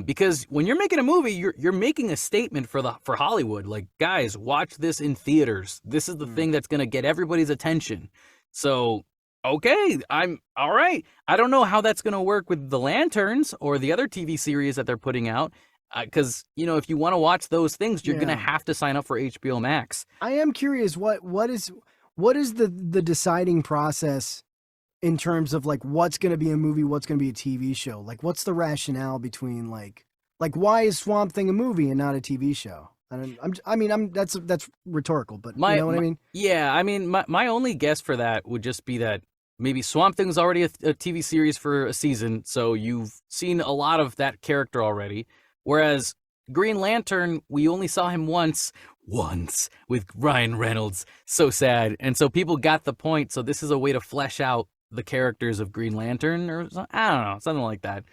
Because when you're making a movie, you're making a statement for Hollywood. Like, guys, watch this in theaters. This is the thing that's gonna get everybody's attention. So, okay, I'm all right. I don't know how that's gonna work with the Lanterns or the other TV series that they're putting out. Because if you want to watch those things, you're gonna have to sign up for HBO Max. I am curious what is the deciding process in terms of like what's going to be a movie, what's going to be a TV show? Like, what's the rationale between like why is Swamp Thing a movie and not a TV show? That's rhetorical, but you know what I mean? Yeah, I mean, my only guess for that would just be that maybe Swamp Thing's already a TV series for a season, so you've seen a lot of that character already. Whereas Green Lantern, we only saw him once with Ryan Reynolds. So sad. And so people got the point. So this is a way to flesh out the characters of Green Lantern, or I don't know, something like that.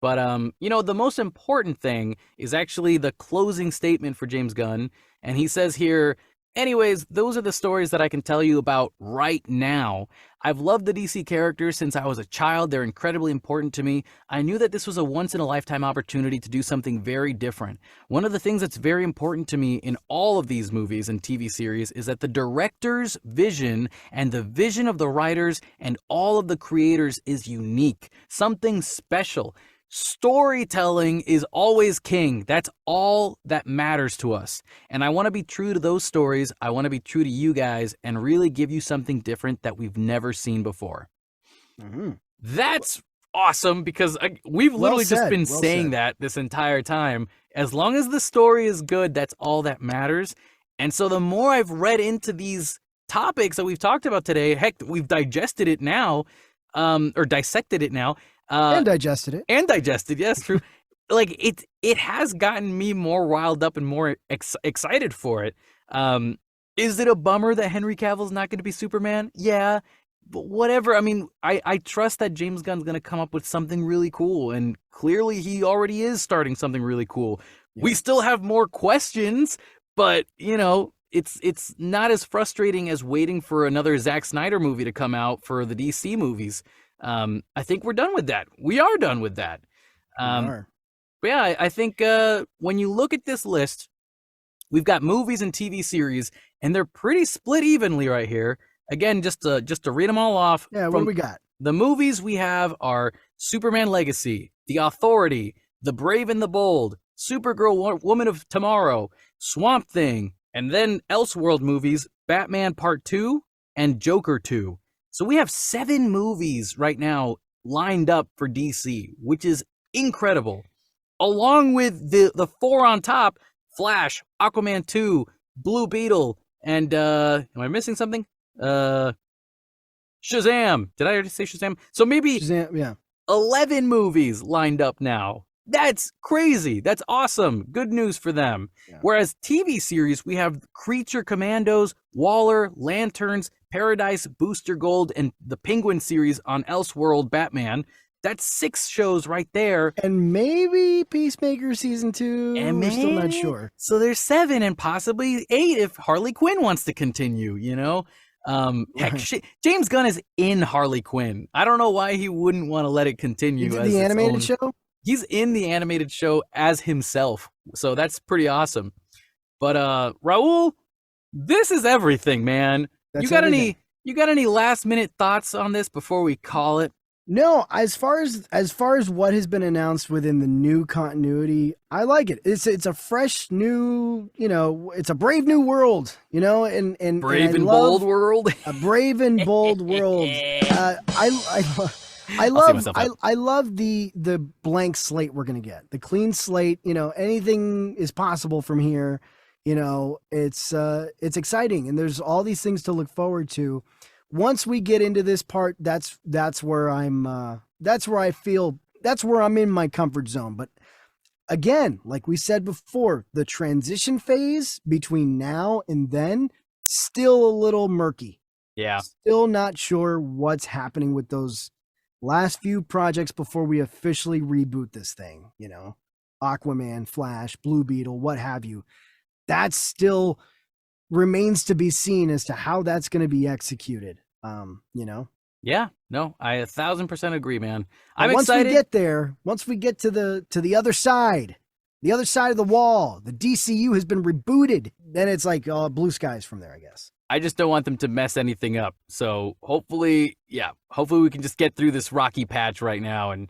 But, the most important thing is actually the closing statement for James Gunn. And he says here, anyways, those are the stories that I can tell you about right now. I've loved the DC characters since I was a child. They're incredibly important to me. I knew that this was a once-in-a-lifetime opportunity to do something very different. One of the things that's very important to me in all of these movies and TV series is that the director's vision and the vision of the writers and all of the creators is unique, something special. Storytelling is always king. That's all that matters to us. And I want to be true to those stories. I want to be true to you guys and really give you something different that we've never seen before. Mm-hmm. That's awesome, because we've literally just been saying that this entire time. As long as the story is good, that's all that matters. And so the more I've read into these topics that we've talked about today, heck, we've digested it now, or dissected it now. And digested it. Yes, true. Like, it has gotten me more riled up and more excited for it. Is it a bummer that Henry Cavill's not going to be Superman? Yeah, but whatever. I mean, I trust that James Gunn's going to come up with something really cool, and clearly he already is starting something really cool. Yeah. We still have more questions, but it's not as frustrating as waiting for another Zack Snyder movie to come out for the DC movies. I think we're done with that. We are done with that. But yeah, I think when you look at this list, we've got movies and TV series, and they're pretty split evenly right here. Again, just to read them all off. Yeah, what do we got? The movies we have are Superman Legacy, The Authority, The Brave and the Bold, Supergirl, Woman of Tomorrow, Swamp Thing, and then Elseworld movies, Batman Part 2 and Joker 2. So we have 7 movies right now lined up for DC, which is incredible. Along with the 4 on top, Flash, Aquaman 2, Blue Beetle, and am I missing something? Shazam. Did I already say Shazam? So maybe Shazam, yeah. 11 movies lined up now. That's crazy. That's awesome. Good news for them. Yeah. Whereas TV series, we have Creature Commandos, Waller, Lanterns, Paradise, Booster Gold, and the Penguin series on Elseworld Batman. That's 6 shows right there. And maybe Peacemaker season 2. We're still not sure. So there's 7 and possibly 8 if Harley Quinn wants to continue, Heck, James Gunn is in Harley Quinn. I don't know why he wouldn't want to let it continue. Is it the animated show? He's in the animated show as himself. So that's pretty awesome. But Raul, this is everything, man. You got any last minute thoughts on this before we call it? No, as far as what has been announced within the new continuity, I like it. It's a fresh new, it's a brave new world, and brave and bold world. A brave and bold world. I love the blank slate we're gonna get. The clean slate, anything is possible from here. It's exciting, and there's all these things to look forward to. Once we get into this part, that's where I'm that's where I'm in my comfort zone. But again, like we said before, the transition phase between now and then still a little murky. Yeah. Still not sure what's happening with those last few projects before we officially reboot this thing, Aquaman, Flash, Blue Beetle, what have you. That's still remains to be seen as to how that's going to be executed. You know? Yeah, no, I 1,000% agree, man. But I'm once excited. we get there, once we get to the other side of the wall, the DCU has been rebooted. Then it's like blue skies from there, I guess. I just don't want them to mess anything up. So hopefully we can just get through this rocky patch right now and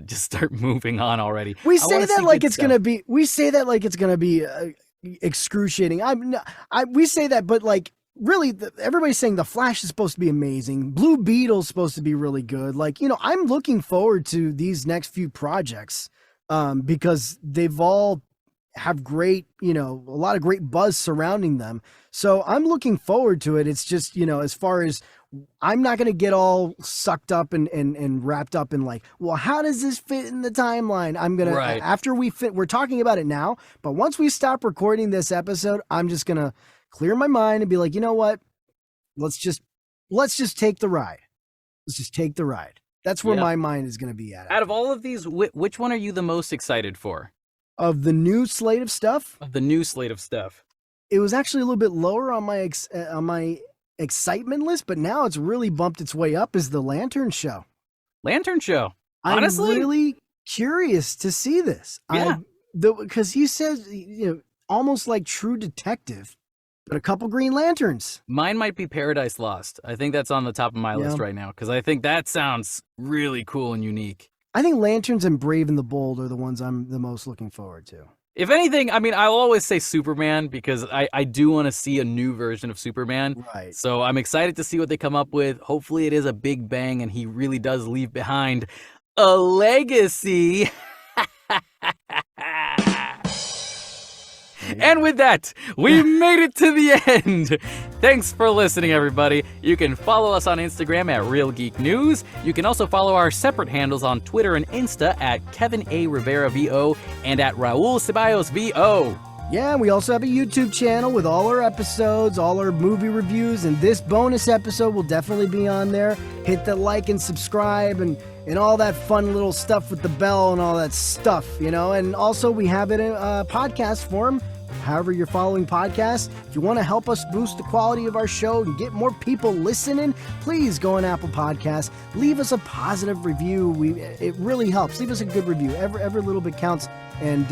just start moving on already. We say that like it's gonna be. We say that like it's gonna be excruciating. We say that, but like really, everybody's saying the Flash is supposed to be amazing. Blue Beetle's supposed to be really good. Like, you know, I'm looking forward to these next few projects because they've all have great, you know, a lot of great buzz surrounding them. So I'm looking forward to it. It's just, you know, as far as I'm not going to get all sucked up and wrapped up in like, well, how does this fit in the timeline? I'm going to, after we're talking about it now, but once we stop recording this episode, I'm just going to clear my mind and be like, you know what? Let's just take the ride. Let's just take the ride. That's where my mind is going to be at. Out of all of these, which one are you the most excited for? Of the new slate of stuff? Of the new slate of stuff. It was actually a little bit lower on my excitement list, but now it's really bumped its way up is the Lantern Show. Lantern Show. Honestly, I'm really curious to see this. Yeah. Because he says, you know, almost like True Detective, but a couple Green Lanterns. Mine might be Paradise Lost. I think that's on the top of my list right now because I think that sounds really cool and unique. I think Lanterns and Brave and the Bold are the ones I'm the most looking forward to. If anything, I mean, I'll always say Superman because I do want to see a new version of Superman. Right. So I'm excited to see what they come up with. Hopefully it is a big bang and he really does leave behind a legacy. And with that, we made it to the end. Thanks for listening, everybody. You can follow us on Instagram at Real Geek News. You can also follow our separate handles on Twitter and Insta at Kevin A. Rivera VO and at Raul Ceballos VO. Yeah, we also have a YouTube channel with all our episodes, all our movie reviews, and this bonus episode will definitely be on there. Hit the like and subscribe and all that fun little stuff with the bell and all that stuff, you know. And also we have it in podcast form. However you're following podcasts, if you want to help us boost the quality of our show and get more people listening, please go on Apple Podcasts. Leave us a positive review. It really helps. Leave us a good review. Every little bit counts. And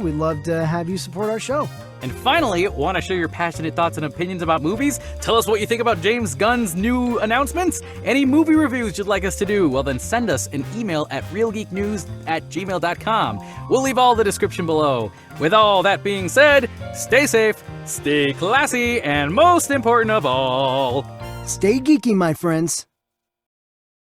we'd love to have you support our show. And finally, want to share your passionate thoughts and opinions about movies? Tell us what you think about James Gunn's new announcements? Any movie reviews you'd like us to do? Well, then send us an email at realgeeknews@gmail.com. We'll leave all the description below. With all that being said, stay safe, stay classy, and most important of all, stay geeky, my friends.